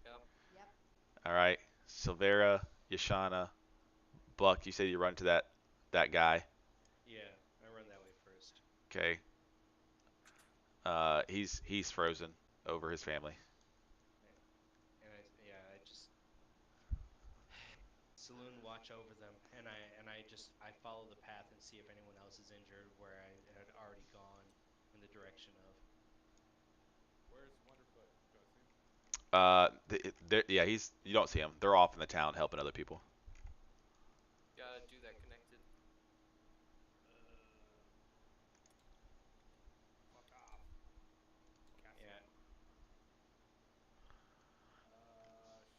Speaker 4: Yep.
Speaker 3: Yep.
Speaker 1: All right. Silvera, Yashana, Buck, you said you run to that guy.
Speaker 2: Yeah, I run that way first.
Speaker 1: Okay. He's frozen over his family.
Speaker 2: And I just saloon watch over them, and I follow the path and see if anyone else is injured where I had already gone in the direction of.
Speaker 5: Where's Wonderfoot? Do I see him?
Speaker 1: Yeah, he's you don't see him. They're off in the town helping other people.
Speaker 4: Gotta do that connected.
Speaker 5: Fuck off. Cast
Speaker 2: Yeah,
Speaker 5: him.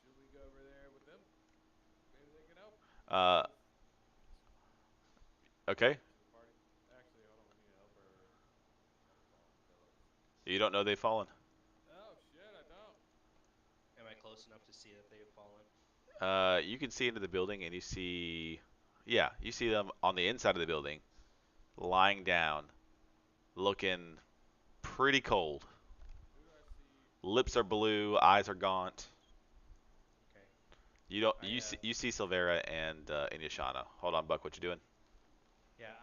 Speaker 5: Should we go over there with them? Maybe they can help.
Speaker 1: Uh,
Speaker 5: Just
Speaker 1: okay.
Speaker 5: to the party. Actually, hold on. Let me help her. Help fallen fellows.
Speaker 1: You don't know they've fallen.
Speaker 5: Oh shit, I don't.
Speaker 2: am I close enough to see that they have fallen?
Speaker 1: You can see into the building and you see, yeah, you see them on the inside of the building, lying down, looking pretty cold.
Speaker 5: Who do I see?
Speaker 1: Lips are blue, eyes are gaunt.
Speaker 2: Okay.
Speaker 1: You don't.
Speaker 2: I
Speaker 1: You see Silvera and Yashana. Hold on, Buck. What you doing?
Speaker 2: Yeah,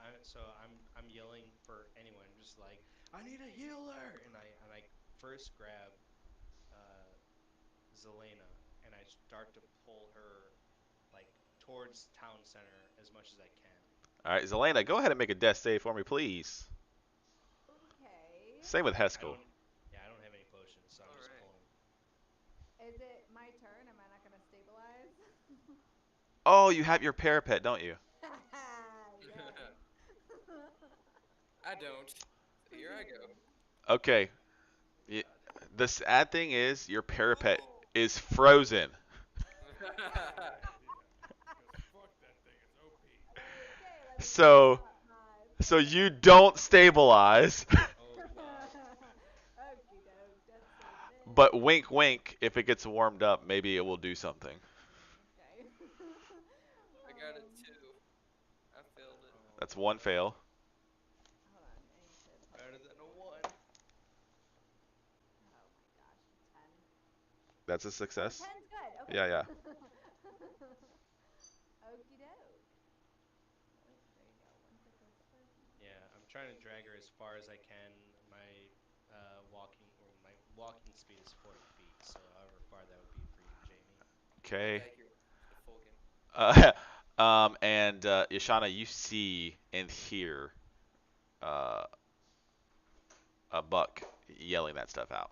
Speaker 2: I'm yelling for anyone, just like I need a healer, and I first grab uh, Zelena and I start to pull her like towards town center as much as I can.
Speaker 1: All right, Zelena, go ahead and make a death save for me, please.
Speaker 3: Okay.
Speaker 1: Same with
Speaker 2: I
Speaker 1: Heskel.
Speaker 2: don't, yeah, I don't have any potions, so I'm
Speaker 4: All
Speaker 2: just
Speaker 4: right.
Speaker 2: pulling.
Speaker 3: Is it my turn? Am I not gonna stabilize?
Speaker 1: Oh, you have your parapet, don't you?
Speaker 3: Yes.
Speaker 4: I don't. So here I go.
Speaker 1: Okay.
Speaker 5: Thank
Speaker 1: Y
Speaker 5: God.
Speaker 1: The sad thing is your parapet
Speaker 4: Oh.
Speaker 1: is frozen,
Speaker 5: Yeah. Because fuck that thing. It's OP.
Speaker 3: Okay, let me pull
Speaker 1: so
Speaker 3: up my
Speaker 1: so you
Speaker 3: parapet.
Speaker 1: don't stabilize.
Speaker 2: Oh God.
Speaker 3: Okie doke, that's so big.
Speaker 1: But wink, wink. If it gets warmed up, maybe it will do something.
Speaker 3: Okay.
Speaker 4: I got it too. I failed it.
Speaker 5: Oh
Speaker 1: That's one
Speaker 5: no.
Speaker 1: fail.
Speaker 3: Hold on, I need to
Speaker 2: Better
Speaker 3: publish
Speaker 2: than a
Speaker 3: this.
Speaker 2: one.
Speaker 3: Oh my gosh, 10.
Speaker 1: That's a
Speaker 3: Oh,
Speaker 1: success.
Speaker 3: 10's good. Okay.
Speaker 1: Yeah, yeah.
Speaker 3: Okie doke. Oh, there you go. One for Christopher.
Speaker 2: Yeah, I'm trying to drag her as far as I can. My my walking speed is 40 feet, so however far that would be for you, Jamie.
Speaker 1: Okay.
Speaker 4: Accurate to the full game.
Speaker 1: Uh, and Yashana, you see and hear uh, a buck yelling that stuff out.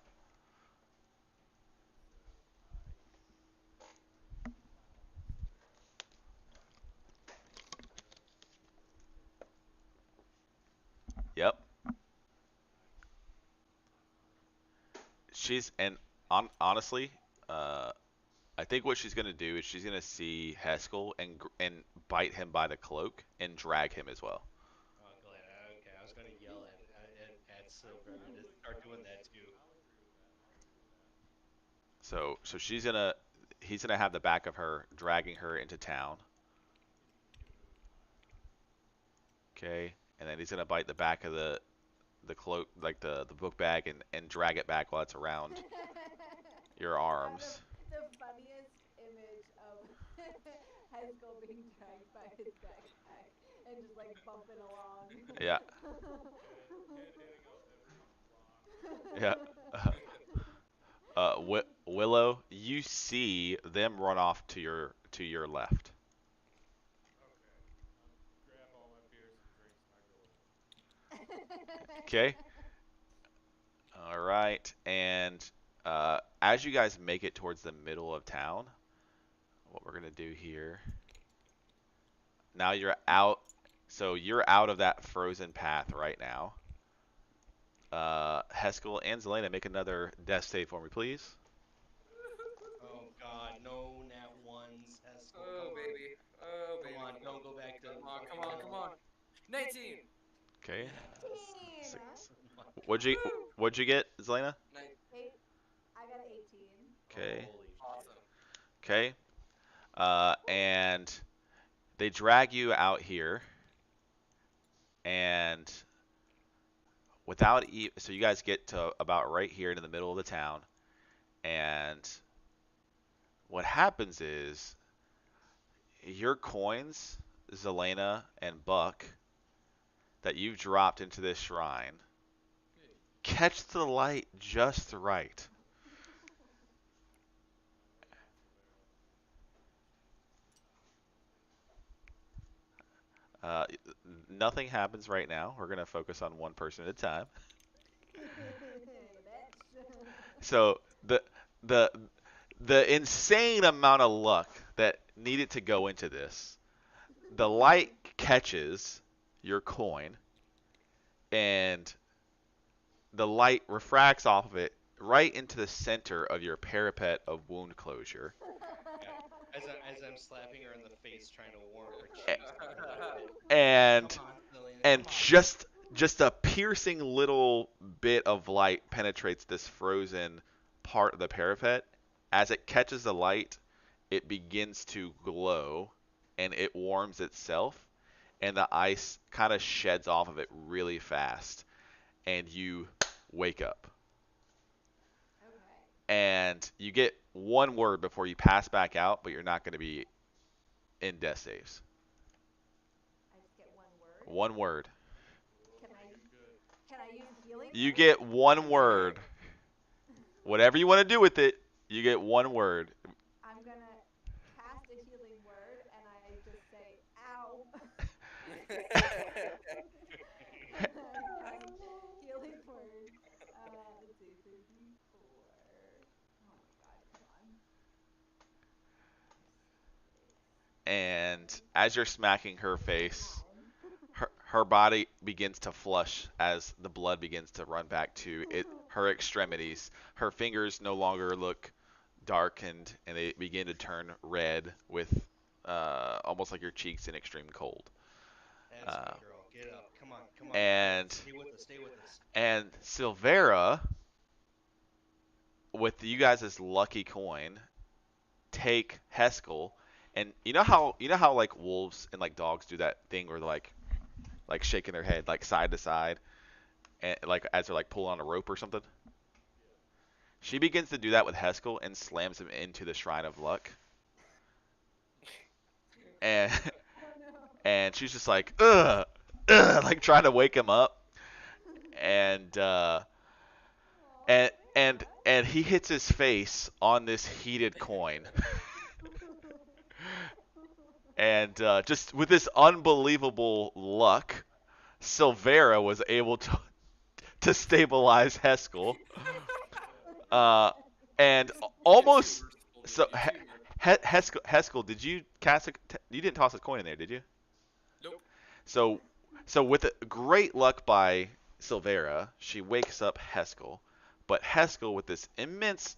Speaker 5: So I pile on Silvera. Is Silvera immediately hit?
Speaker 1: Yep.
Speaker 5: Nice. I'm fine.
Speaker 1: She's and honestly, uh, I think what she's gonna do is she's gonna see Heskel and bite him by the cloak and drag him as well.
Speaker 2: Oh, glad. Okay, I was gonna yell at Silver to start doing that too.
Speaker 5: I'll agree with that. I'll agree with that.
Speaker 1: So he's gonna have the back of her dragging her into town.
Speaker 5: Can you move my
Speaker 1: Okay, and then he's gonna bite the back of the cloak, like the book bag, and drag it back while it's around your
Speaker 3: I have
Speaker 1: arms.
Speaker 3: the funniest image of Haskell being dragged by his backpack and just like bumping along.
Speaker 1: Yeah,
Speaker 5: head hitting a rock?
Speaker 1: yeah. Willow, you see them run off to your left.
Speaker 5: Okay. I'm grabbing
Speaker 1: Okay. All right. And as you guys make it towards the middle of town, what we're gonna do here. Now you're out. So you're out of that frozen path right now. Heskel and Zelena, make another death save for me, please.
Speaker 2: Oh God, no nat ones, Haskell.
Speaker 4: Oh
Speaker 2: Come on,
Speaker 4: baby. Oh
Speaker 2: come
Speaker 4: baby.
Speaker 2: on. Don't go back to
Speaker 4: Come on, come
Speaker 2: fucking
Speaker 4: on, come
Speaker 2: hell.
Speaker 4: on. 19.
Speaker 1: Okay.
Speaker 2: Yes.
Speaker 3: 18.
Speaker 2: Oh my
Speaker 1: What'd you
Speaker 2: God.
Speaker 4: Woo!
Speaker 1: What'd you get, Zelena?
Speaker 4: Night.
Speaker 3: Eight. I got an 18.
Speaker 1: Okay.
Speaker 2: Holy shit.
Speaker 4: Awesome.
Speaker 1: Okay. And they drag you out here, and so you guys get to about right here in the middle of the town, and what happens is your coins, Zelena and Buck, that you've dropped into this shrine,
Speaker 4: Hey.
Speaker 1: catch the light just right. Uh, Nothing happens right now. We're gonna focus on one person at a time.
Speaker 3: Bitch.
Speaker 1: So the the insane amount of luck that needed to go into this, the light catches your coin, and the light refracts off of it right into the center of your parapet of wound closure.
Speaker 2: Yeah. As I'm slapping her in the face, trying to warm her cheeks up a little bit. Come
Speaker 1: And
Speaker 2: on, Selena.
Speaker 1: and
Speaker 2: Come on.
Speaker 1: just a piercing little bit of light penetrates this frozen part of the parapet. As it catches the light, it begins to glow and it warms itself, and the ice kind of sheds off of it really fast, and you wake up.
Speaker 3: Okay.
Speaker 1: And you get one word before you pass back out, but you're not going to be in death saves.
Speaker 3: I just get one word.
Speaker 1: One word.
Speaker 3: Can
Speaker 5: Whoa,
Speaker 3: I
Speaker 5: you're good.
Speaker 3: can I use healing
Speaker 1: You
Speaker 3: word?
Speaker 1: get one word. Whatever you want to do with it, you get one word.
Speaker 3: I'm gonna cast a healing word and I just say ow. And I cast healing word. Let's see, so D4. Oh my god, come on.
Speaker 1: And
Speaker 3: 6,
Speaker 1: as you're smacking her face,
Speaker 3: 9.
Speaker 1: her body begins to flush as the blood begins to run back to her extremities. Her fingers no longer look darkened, and they begin to turn red with almost like your cheeks in extreme cold.
Speaker 2: That's
Speaker 1: Uh,
Speaker 2: my girl. Get up. Come on. Come on.
Speaker 1: and
Speaker 2: Stay with us. Stay with us.
Speaker 1: and Silvera, with you guys' lucky coin, take Heskel, and you know how like wolves and like dogs do that thing where they're like shaking their head like side to side, and like as they're like pulling on a rope or something. She begins to do that with Heskel and slams him into the Shrine of Luck. And
Speaker 3: Oh no.
Speaker 1: and she's just like, ugh, ugh, like trying to wake him up. And
Speaker 3: Oh,
Speaker 1: and he hits his face on this heated coin. And just with this unbelievable luck, Silvera was able to stabilize Heskel. Uh, and almost
Speaker 4: YouTuber,
Speaker 1: so
Speaker 4: YouTuber.
Speaker 1: Heskel, did you cast you didn't toss a coin in there, did you?
Speaker 4: Nope.
Speaker 1: So with great luck by Silvera, she wakes up Heskel, but Heskel with this immense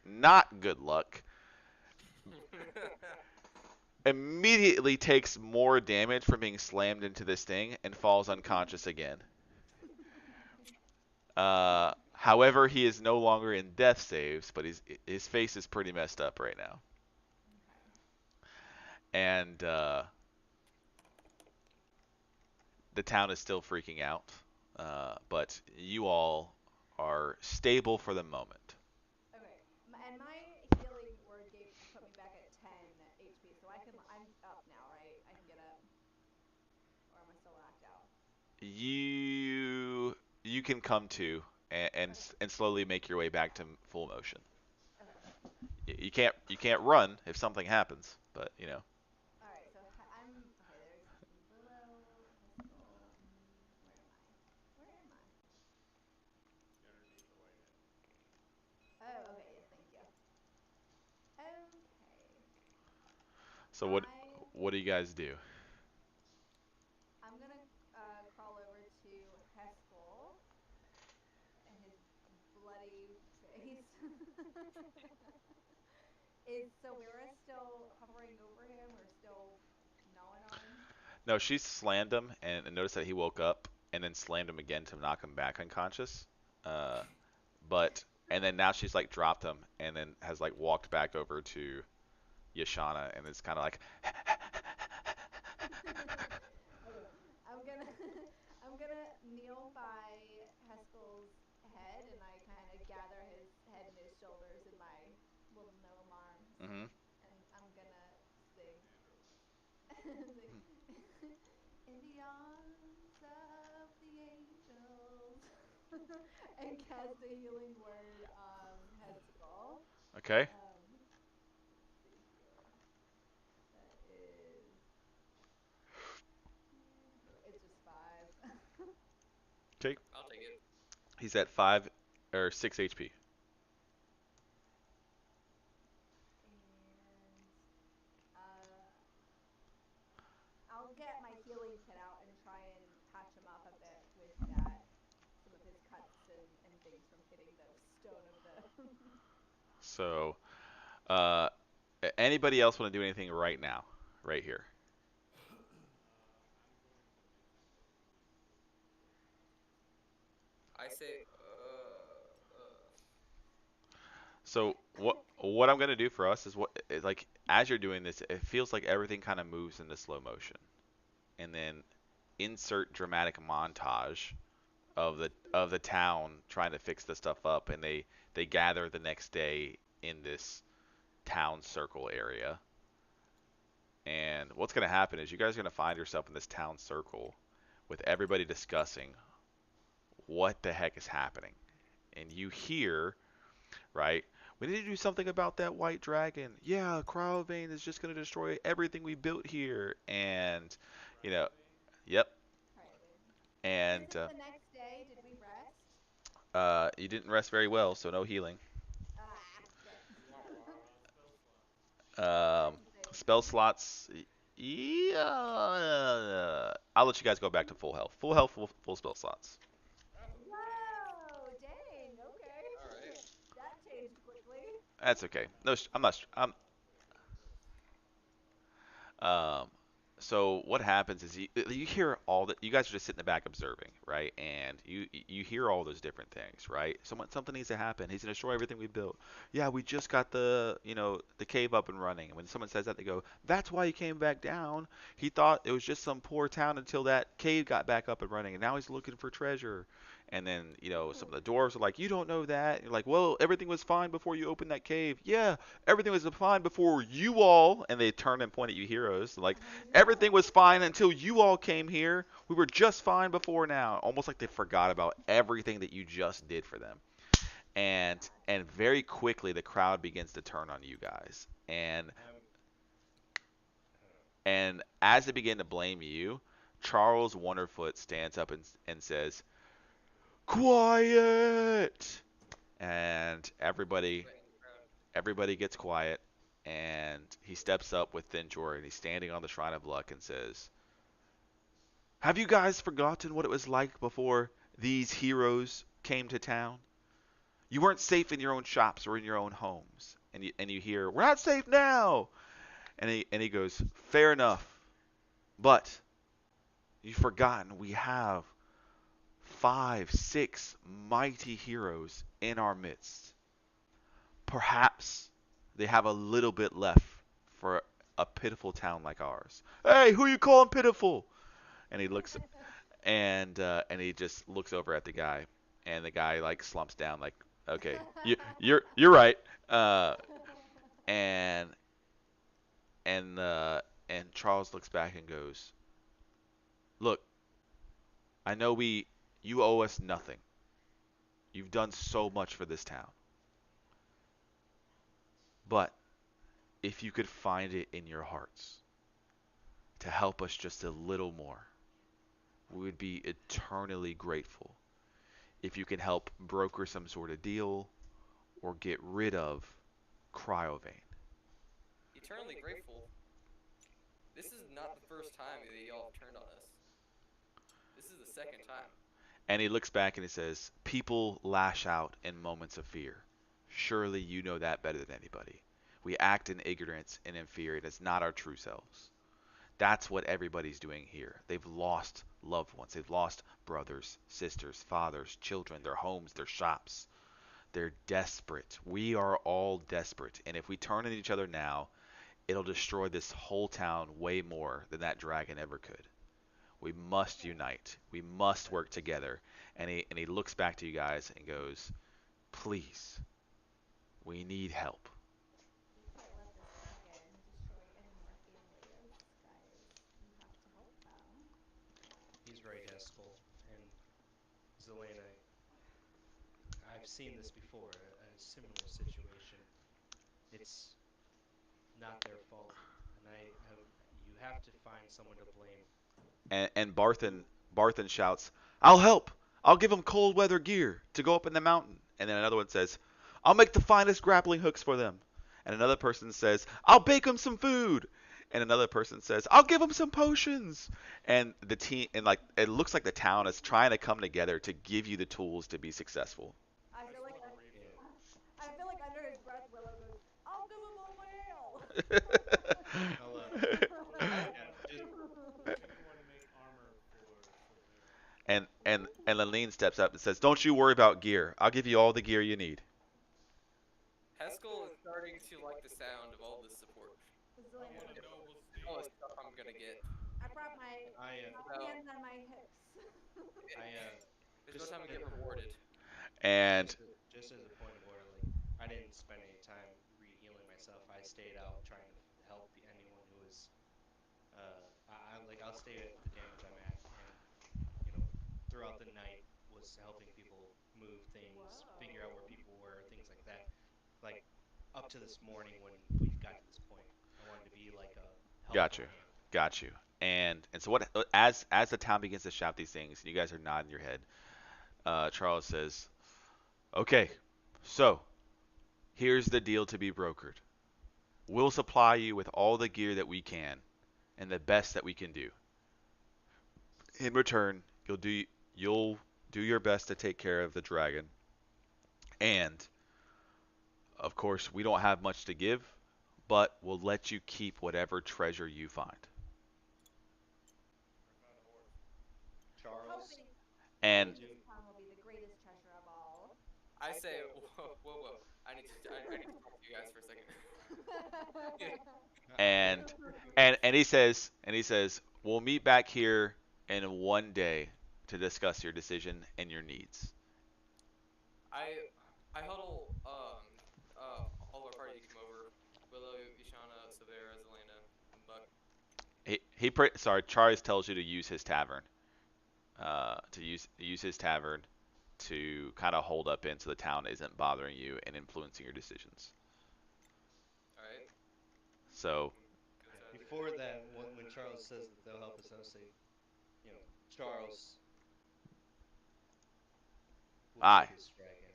Speaker 1: not good luck immediately takes more damage from being slammed into this thing and falls unconscious again. However, he is no longer in death saves, but his face is pretty messed up right now.
Speaker 3: Okay.
Speaker 1: And the town is still freaking out, but you all are stable for the moment.
Speaker 3: Okay. And my healing word gave put me back at 10 HP, so I'm up now, right? I can get up, or am I still knocked out?
Speaker 1: You can come to
Speaker 3: Okay.
Speaker 1: and slowly make your way back to full motion.
Speaker 3: Okay.
Speaker 1: You can't run if something happens, but you know.
Speaker 3: All right. So I'm okay. There's Willow, Haskell. Where am I? Where am I?
Speaker 1: So
Speaker 3: I
Speaker 1: what do you guys do?
Speaker 3: I'm gonna crawl over to Heskel and his bloody face. Is Silvera still hovering over him or still gnawing on him?
Speaker 1: No, she slammed him and noticed that he woke up and then slammed him again to knock him back unconscious. Uh, but and then now she's like dropped him and then has like walked back over to Yashana and is kind of like,
Speaker 3: Okay. I'm gonna I'm gonna kneel by Heskel's head and I kind of gather his head and his shoulders in my little gnome arms
Speaker 1: mm-hmm.
Speaker 3: and I'm gonna sing sing in the arms of the angels and cast a healing word on Heskel.
Speaker 1: Okay,
Speaker 3: Let's see here. That is it's just 5.
Speaker 1: okay.
Speaker 4: I'll take it.
Speaker 1: He's at 5 or 6 HP.
Speaker 3: And uh, I'll get my healing kit out and try and patch him up a bit with that. Some of his cuts and things from hitting the stone of the.
Speaker 1: So, uh, anybody else want to do anything right now, right here?
Speaker 5: I'm going to mention that we need to get
Speaker 4: I say,
Speaker 1: So what I'm gonna do for us is like as you're doing this, it feels like everything kind of moves into slow motion, and then insert dramatic montage of the town trying to fix the stuff up, and they gather the next day in this town circle area. And what's gonna happen is you guys are gonna find yourself in this town circle with everybody discussing what the heck is happening, and you hear right? We need to do something about that white dragon. Yeah, Cryovane is just going to destroy everything we built here. And, you know,
Speaker 5: Cryovane.
Speaker 1: yep.
Speaker 3: Crying. Since
Speaker 1: And
Speaker 3: it's the next day, did we rest?
Speaker 1: you didn't rest very well, so no healing.
Speaker 3: Ah, shit.
Speaker 5: We have a lot of spell slots.
Speaker 1: Um,
Speaker 3: That's the thing.
Speaker 1: spell slots. Yeah, I'll let you guys go back to full health. Full health, full spell slots.
Speaker 5: That's a waste.
Speaker 3: Whoa, dang. Okay.
Speaker 4: all right.
Speaker 3: That changed quickly.
Speaker 1: That's okay. No, I'm not. I'm
Speaker 5: Get this.
Speaker 1: Um, so what happens is you hear all that. You guys are just sitting in the back observing, right? And you hear all those different things, right? Something needs to happen. He's gonna destroy everything we built. Yeah, we just got the cave up and running. And when someone says that, they go, "That's why he came back down. He thought it was just some poor town until that cave got back up and running, and now he's looking for treasure." And then some of the dwarves are like, "You don't know that." And you're like, "Well, everything was fine before you opened that cave." Yeah, everything was fine before you all, and they turn and point at you heroes, like, everything was fine until you all came here. We were just fine before now. Almost like they forgot about everything that you just did for them. And
Speaker 3: Gotcha.
Speaker 1: very quickly the crowd begins to turn on you guys.
Speaker 5: I'm.
Speaker 1: And as they begin to blame you, Charles Wonderfoot stands up and says, "Quiet!" And
Speaker 4: Threatening the crowd.
Speaker 1: everybody gets quiet, and he steps up with Thinjor, and he's standing on the Shrine of Luck and says, "Have you guys forgotten what it was like before these heroes came to town? You weren't safe in your own shops or in your own homes." And you hear, "We're not safe now." And he goes, "Fair enough, but you've forgotten we have 5, 6 mighty heroes in our midst. Perhaps they have a little bit left for a pitiful town like ours." "Hey, who you calling pitiful?" And he looks and he just looks over at the guy, and the guy like slumps down, like, "Okay, you're right." And and Charles looks back and goes, "Look, I know you owe us nothing. You've done so much for this town, but if you could find it in your hearts to help us just a little more, we would be eternally grateful. If you can help broker some sort of deal or get rid of Cryovane."
Speaker 4: Eternally grateful. not the first time that y'all have turned on us. This is the second time.
Speaker 1: And he looks back and he says, "People lash out in moments of fear. Surely you know that better than anybody. We act in ignorance and in fear, and it's not our true selves. That's what everybody's doing here. They've lost loved ones. They've lost brothers, sisters, fathers, children, their homes, their shops. They're desperate. We are all desperate. And if we turn on each other now, it'll destroy this whole town way more than that dragon ever could. We must unite. We must work together." And he looks back to you guys and goes, "Please, we need help."
Speaker 3: We can't let this dragon destroy any more families, guys. You have to help them.
Speaker 2: He's right, Haskell and Zelena. I've seen this before, a similar situation. It's not their fault, and you have to find someone to blame.
Speaker 1: And Barthen shouts, "I'll help. I'll give them cold weather gear to go up in the mountain." And then another one says, "I'll make the finest grappling hooks for them." And another person says, "I'll bake them some food." And another person says, "I'll give them some potions." And the team, and like it looks like the town is trying to come together to give you the tools to be successful.
Speaker 3: I
Speaker 5: I
Speaker 3: feel like
Speaker 5: smell
Speaker 2: Yeah.
Speaker 5: refill.
Speaker 3: I feel like under his breath, Willow goes, "I'll give him a whale."
Speaker 2: I'll
Speaker 5: What do
Speaker 4: I
Speaker 5: you
Speaker 2: yeah,
Speaker 5: want?
Speaker 2: just
Speaker 5: What do you want to make armor for Silvera?
Speaker 1: and Laline steps up and says, "Don't you worry about gear. I'll give you all the gear you need."
Speaker 4: Haskell is starting to like the sound of all this support
Speaker 5: I
Speaker 3: Zelena
Speaker 5: want a
Speaker 3: goes,
Speaker 4: and
Speaker 5: noble
Speaker 4: all the
Speaker 5: steed.
Speaker 4: stuff I'm gonna get.
Speaker 3: I brought my
Speaker 4: Without,
Speaker 3: hands on my hips.
Speaker 2: I
Speaker 4: there's no
Speaker 2: just
Speaker 4: time to get rewarded.
Speaker 1: And
Speaker 2: just as a point of order, like I didn't spend any time re-healing myself. I stayed out trying to help anyone who was like I'll stay at the damage I'm at, and you know throughout the night was helping people move things, figure out where
Speaker 3: Whoa.
Speaker 2: people were, things like that. Like up to this morning when we've got to this point, I wanted to be like a
Speaker 1: got
Speaker 2: helpful
Speaker 1: you,
Speaker 2: hand.
Speaker 1: got you. And so what? As the town begins to shout these things, and you guys are nodding your head, Charles says, "Okay, so here's the deal to be brokered. We'll supply you with all the gear that we can, and the best that we can do. In return, you'll do your best to take care of the dragon, and of course, we don't have much to give, but we'll let you keep whatever treasure you find."
Speaker 5: I found a horse.
Speaker 3: We're
Speaker 2: Charles,
Speaker 3: hoping we're
Speaker 1: And
Speaker 3: hoping this town will be the greatest treasure of all.
Speaker 4: I say, whoa. I need to talk to you guys for a second.
Speaker 1: and and he says, "We'll meet back here in 1 day to discuss your decision and your needs."
Speaker 4: I I huddle all of our party to come over. Willow, Ishana, Silvera, Zelena, and Buck.
Speaker 1: Sorry, Charles tells you to use his tavern, to use his tavern to kind of hold up in so the town isn't bothering you and influencing your decisions.
Speaker 4: All right.
Speaker 1: So,
Speaker 4: Good
Speaker 2: yeah,
Speaker 4: side.
Speaker 2: before that, when Charles says that they'll help us, I'll say, Charles, we'll
Speaker 1: aye.
Speaker 2: kill this dragon.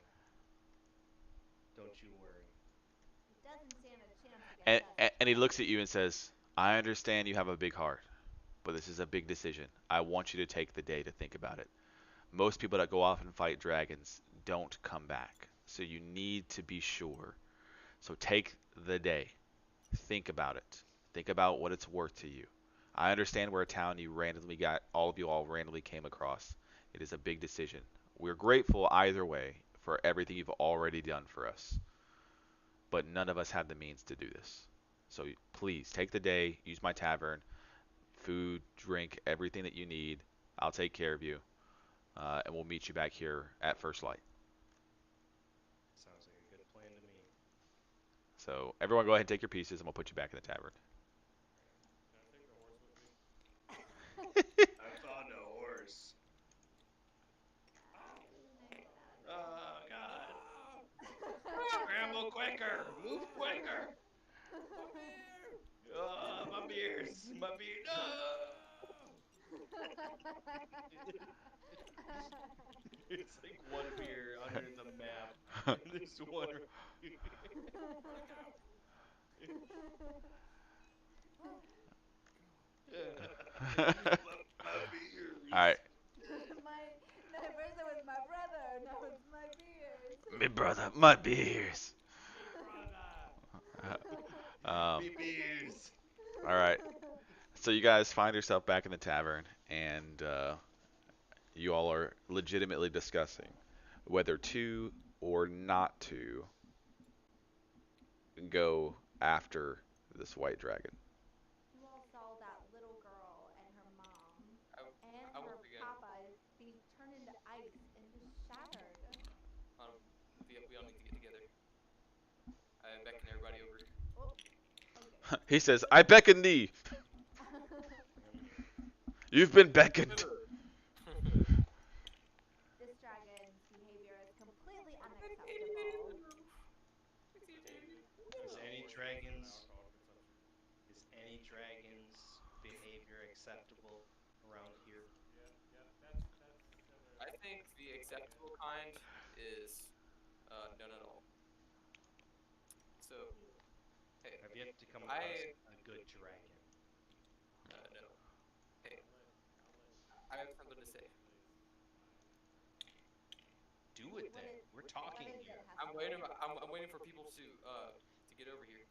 Speaker 2: Don't you worry.
Speaker 3: He doesn't stand a chance against
Speaker 1: And,
Speaker 3: us.
Speaker 1: and he looks at you and says, "I understand you have a big heart, but this is a big decision. I want you to take the day to think about it. Most people that go off and fight dragons don't come back. So you need to be sure. So take the day. Think about it. Think about what it's worth to you. I understand we're a town you randomly got, all of you all randomly came across. It is a big decision. We're grateful either way for everything you've already done for us, but none of us have the means to do this. So please take the day, use my tavern, food, drink, everything that you need. I'll take care of you, and we'll meet you back here at first light."
Speaker 2: Sounds like a good plan to me.
Speaker 1: So everyone go ahead and take your pieces, and we'll put you back in the tavern.
Speaker 5: Can I take the horse with me?
Speaker 2: I found a horse.
Speaker 5: Ow!
Speaker 3: There's a nice sound.
Speaker 2: Oh God!
Speaker 5: Ah!
Speaker 2: Scramble quicker! Move quicker!
Speaker 5: My beard!
Speaker 2: Oh, my beers! My beard! No! It's like one beer under the map, and there's one.
Speaker 5: Look out! Oh, God My
Speaker 1: All right,
Speaker 5: beers.
Speaker 3: my no, first it was my brother. Now it's my beers.
Speaker 1: me brother, my beers.
Speaker 5: Me brother.
Speaker 1: Um,
Speaker 5: Me beers.
Speaker 1: all right. So you guys find yourself back in the tavern, and you all are legitimately discussing whether to or not to go after this white dragon.
Speaker 3: You all saw that little girl and her mom
Speaker 4: I,
Speaker 3: and
Speaker 4: I won't
Speaker 3: her
Speaker 4: forget.
Speaker 3: papa be turned into ice and just shattered.
Speaker 4: Um, we all need to get together. I beckon everybody over.
Speaker 3: Oh, okay.
Speaker 1: He says, "I beckon thee. You've been beckoned."
Speaker 4: Wither.
Speaker 3: This dragon's behavior is completely unacceptable.
Speaker 4: Potato. Potato.
Speaker 2: Is any
Speaker 5: Alcohol poisoning and
Speaker 2: dragons
Speaker 5: alcohol consumption.
Speaker 2: is any dragon's behavior acceptable around here?
Speaker 5: Yep, yep. That's similar
Speaker 4: I
Speaker 5: to
Speaker 4: think the
Speaker 5: Yep.
Speaker 4: acceptable kind is none at all. So hey,
Speaker 2: I've yet to come across
Speaker 4: I
Speaker 2: a good dragon.
Speaker 4: no. Hey,
Speaker 5: I'll let
Speaker 4: I have something to say.
Speaker 5: place mine.
Speaker 2: Do it
Speaker 3: What
Speaker 2: then.
Speaker 3: is
Speaker 2: We're
Speaker 3: what
Speaker 2: talking
Speaker 3: is it,
Speaker 2: here.
Speaker 4: I'm
Speaker 3: Haskell?
Speaker 4: waiting. I'm waiting for people to get over here.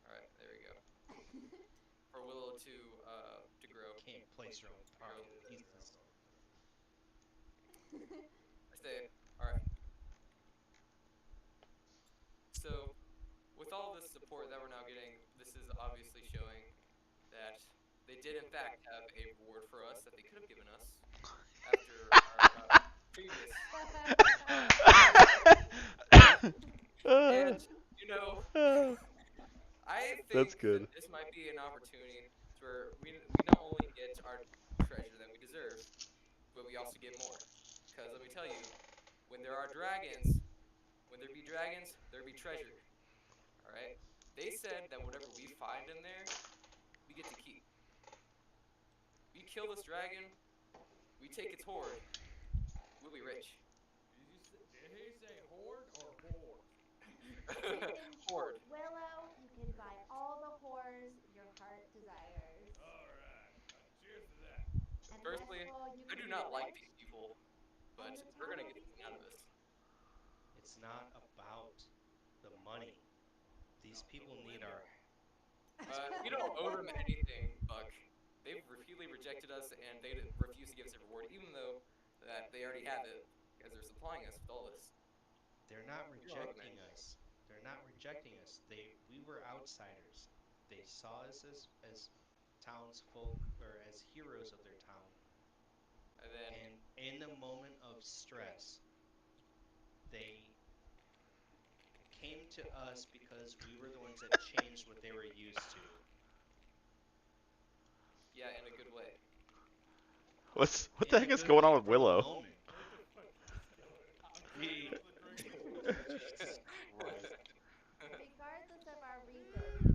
Speaker 4: All right, there we go. For Willow to
Speaker 2: You
Speaker 4: grow.
Speaker 2: can't place your own
Speaker 4: To grow.
Speaker 2: party pieces.
Speaker 5: Alcohol consumption.
Speaker 4: I say, all right. So with all this support that we're now getting, this is obviously showing that they did in fact have a reward for us that they could have given us after our previous. And you know, I
Speaker 1: That's
Speaker 4: think that
Speaker 1: good.
Speaker 4: this might be an opportunity to where we not only get our treasure that we deserve, but we also get more. Because let me tell you, when there are dragons, when there be dragons, there be treasure. All right. They said that whatever we find in there, we get to keep. We kill this dragon, we take its hoard, we'll be rich.
Speaker 5: Did he say horde or horde?
Speaker 3: You can
Speaker 4: Hoard.
Speaker 3: Willow, you can buy all the whores your heart desires.
Speaker 5: All right. Cheers to that.
Speaker 3: And
Speaker 4: Personally,
Speaker 3: Haskell, you
Speaker 4: I
Speaker 3: can
Speaker 4: do
Speaker 3: be
Speaker 4: not like
Speaker 3: rich
Speaker 4: these people,
Speaker 3: and
Speaker 4: but
Speaker 3: the
Speaker 4: we're
Speaker 3: town
Speaker 4: gonna
Speaker 3: will
Speaker 4: get
Speaker 3: be
Speaker 4: something out of
Speaker 3: safe.
Speaker 4: this.
Speaker 2: It's not about the money. These
Speaker 5: No,
Speaker 2: people
Speaker 5: the
Speaker 2: need our.
Speaker 5: window.
Speaker 4: We don't owe them anything, Buck. They've repeatedly rejected us, and they refuse to give us a reward, even though that they already have it, because they're supplying us with all this.
Speaker 2: They're not
Speaker 4: We don't owe them
Speaker 2: rejecting
Speaker 4: anything.
Speaker 2: us. They're not rejecting us. We were outsiders. They saw us as townsfolk or as heroes of their town.
Speaker 4: And then,
Speaker 2: And in a moment of stress, they came to us because we were the ones that changed what they were used to.
Speaker 4: yeah, in a good way.
Speaker 1: What the
Speaker 2: In a
Speaker 1: heck is
Speaker 2: good
Speaker 1: going on
Speaker 2: way
Speaker 1: with
Speaker 2: for the
Speaker 1: Willow?
Speaker 2: moment.
Speaker 5: What the fuck is going on? I'm trying to
Speaker 2: We
Speaker 5: get to the drinking point.
Speaker 2: Jesus Christ.
Speaker 3: Regardless of our reasons,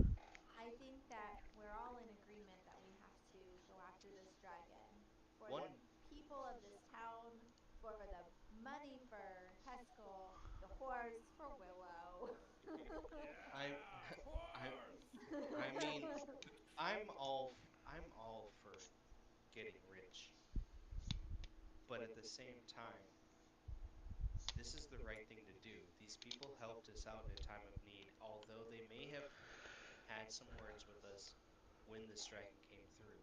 Speaker 3: I think that we're all in agreement that we have to go after this dragon for the
Speaker 2: One
Speaker 3: people of this town, for the money for Haskell, the horse for Willow.
Speaker 2: I
Speaker 5: Yeah,
Speaker 2: I
Speaker 5: horse.
Speaker 2: I mean I'm all for getting rich. But at the same time, this is the right thing to do. These people helped us out in a time of need, although they may have had some words with us when this dragon came through.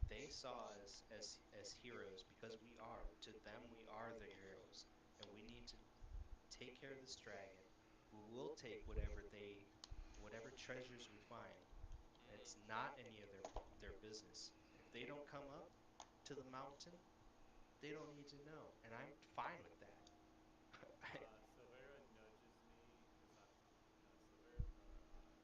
Speaker 2: They saw us as heroes because we are. To them, we are the heroes, and we need to take care of this dragon. We will take whatever treasures we find. It's not any of their business. If they don't come up to the mountain, they don't need to know, and I'm fine with that.
Speaker 5: Silvera nudges me because I, Silvera is very quiet.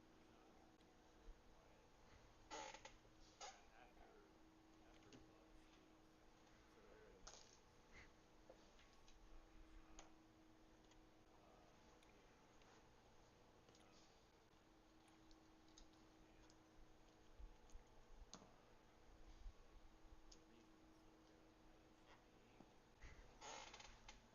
Speaker 5: After Bug speaks, Silvera nudges Sean in a tone of command, uh, like the reason Silvera nudges me is because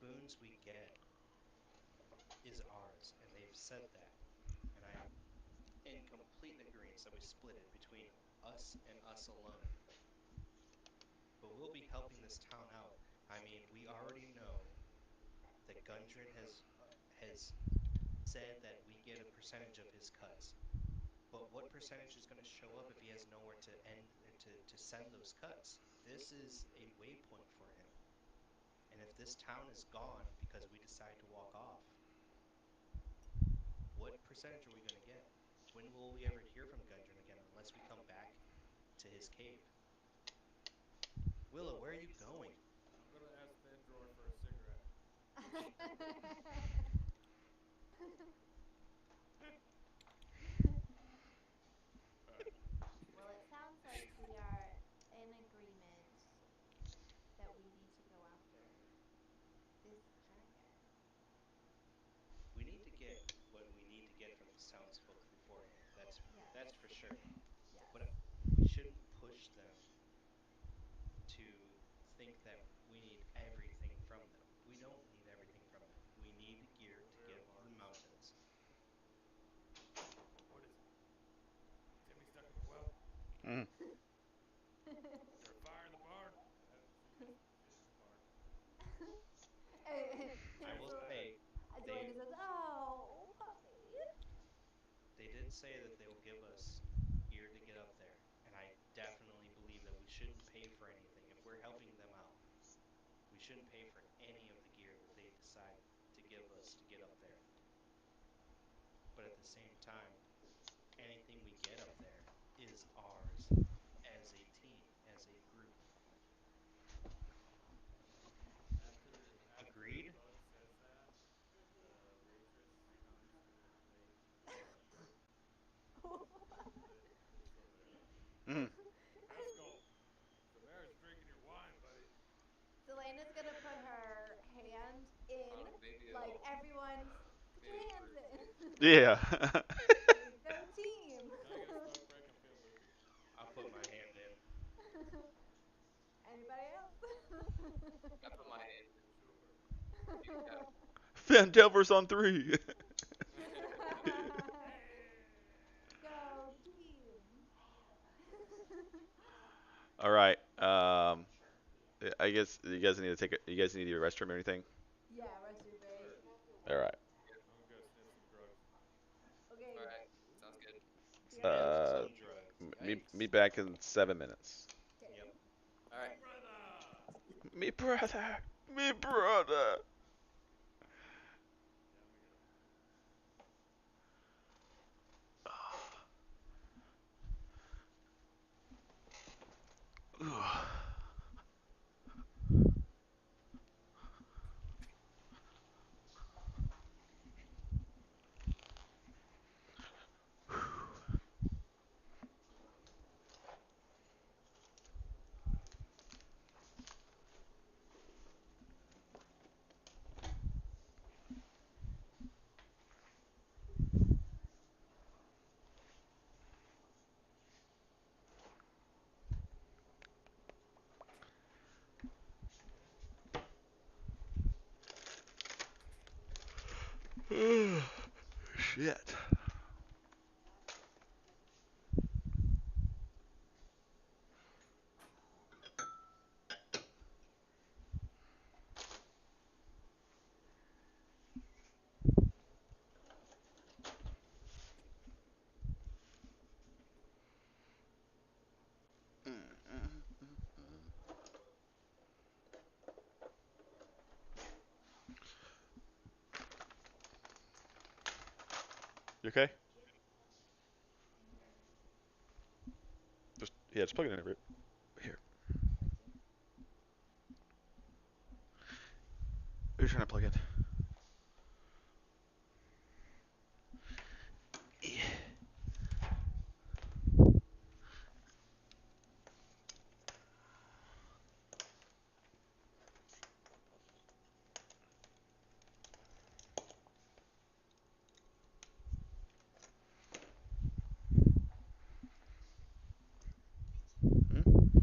Speaker 2: moons we get is ours, and they've said that. And I'm in complete agreement that we split it between us and us alone. But we'll be helping this town out. I mean, we already know that Gundren has said that we get a percentage of his cuts. But what percentage is going to show up if he has nowhere to send those cuts? This is a waypoint for him. And if this town is gone because we decide to walk off, what percentage are we going to get? When will we ever hear from Gundren again unless we come back to his cave? Willow, where are you going?
Speaker 5: I'm gonna ask that droid for a cigarette. All right.
Speaker 3: Well, it sounds like we are in agreement that we need to go after this dragon.
Speaker 2: We need to get what we need to get from these townsfolk beforehand.
Speaker 3: Yes.
Speaker 2: That's for sure.
Speaker 3: Yes.
Speaker 2: But we shouldn't push them to think that we need everything from them. We don't need everything from them. We need the gear to
Speaker 5: Where
Speaker 2: get
Speaker 5: are
Speaker 2: to the
Speaker 5: Marks?
Speaker 2: mountains.
Speaker 5: What is it? Timmy stuck in the well?
Speaker 1: Mm.
Speaker 5: Is there a fire in the barn? I haven't seen his barn.
Speaker 2: I
Speaker 5: Thanks
Speaker 2: will
Speaker 5: for that.
Speaker 2: say
Speaker 3: Delana says, "Oh, puppy."
Speaker 2: they did say that they will give us gear to get up there, and I definitely believe that we shouldn't pay for anything if we're helping them out. We shouldn't pay for any of the gear that they decide to give us to get up there. But at the same time, anything we get up there is ours as a team, as a group.
Speaker 5: After
Speaker 2: Agreed?
Speaker 5: Bug says that, the waitress comes and then they moves over there.
Speaker 1: Mm.
Speaker 5: Rascal, the mayor's drinking your wine, buddy.
Speaker 3: Delena's gonna put her hand in,
Speaker 4: Maybe
Speaker 3: like
Speaker 4: it'll
Speaker 3: everyone's. Put your
Speaker 4: maybe it'll
Speaker 3: hands
Speaker 4: prove
Speaker 3: in.
Speaker 4: too.
Speaker 1: Yeah.
Speaker 3: There we go, team.
Speaker 5: Can I get a smoke break? I'm feeling loopy.
Speaker 2: I'll put my hand in.
Speaker 3: Anybody else?
Speaker 4: I put my hand in.
Speaker 5: Sure.
Speaker 4: You got
Speaker 1: Fandelver's on 3.
Speaker 3: Go team.
Speaker 1: All right. I guess you guys need to take a, you guys need a restroom or anything.
Speaker 3: Yeah, restroom break.
Speaker 5: Sure.
Speaker 1: All right.
Speaker 5: I'm gonna go sniff some drugs.
Speaker 3: Okay,
Speaker 4: all right. Sounds good.
Speaker 3: be right
Speaker 2: Sniff
Speaker 3: back.
Speaker 1: Uh,
Speaker 2: some drugs.
Speaker 1: meet
Speaker 2: Yikes.
Speaker 1: back in 7 minutes.
Speaker 3: Okay.
Speaker 2: Yep.
Speaker 4: All right.
Speaker 5: Me brother.
Speaker 1: Me brother. Me brother.
Speaker 5: Yeah, I'm gonna get him.
Speaker 1: Shit. You okay? Just yeah, just plug it in here. Here. Who are you trying to plug in? Yeah. Hmm?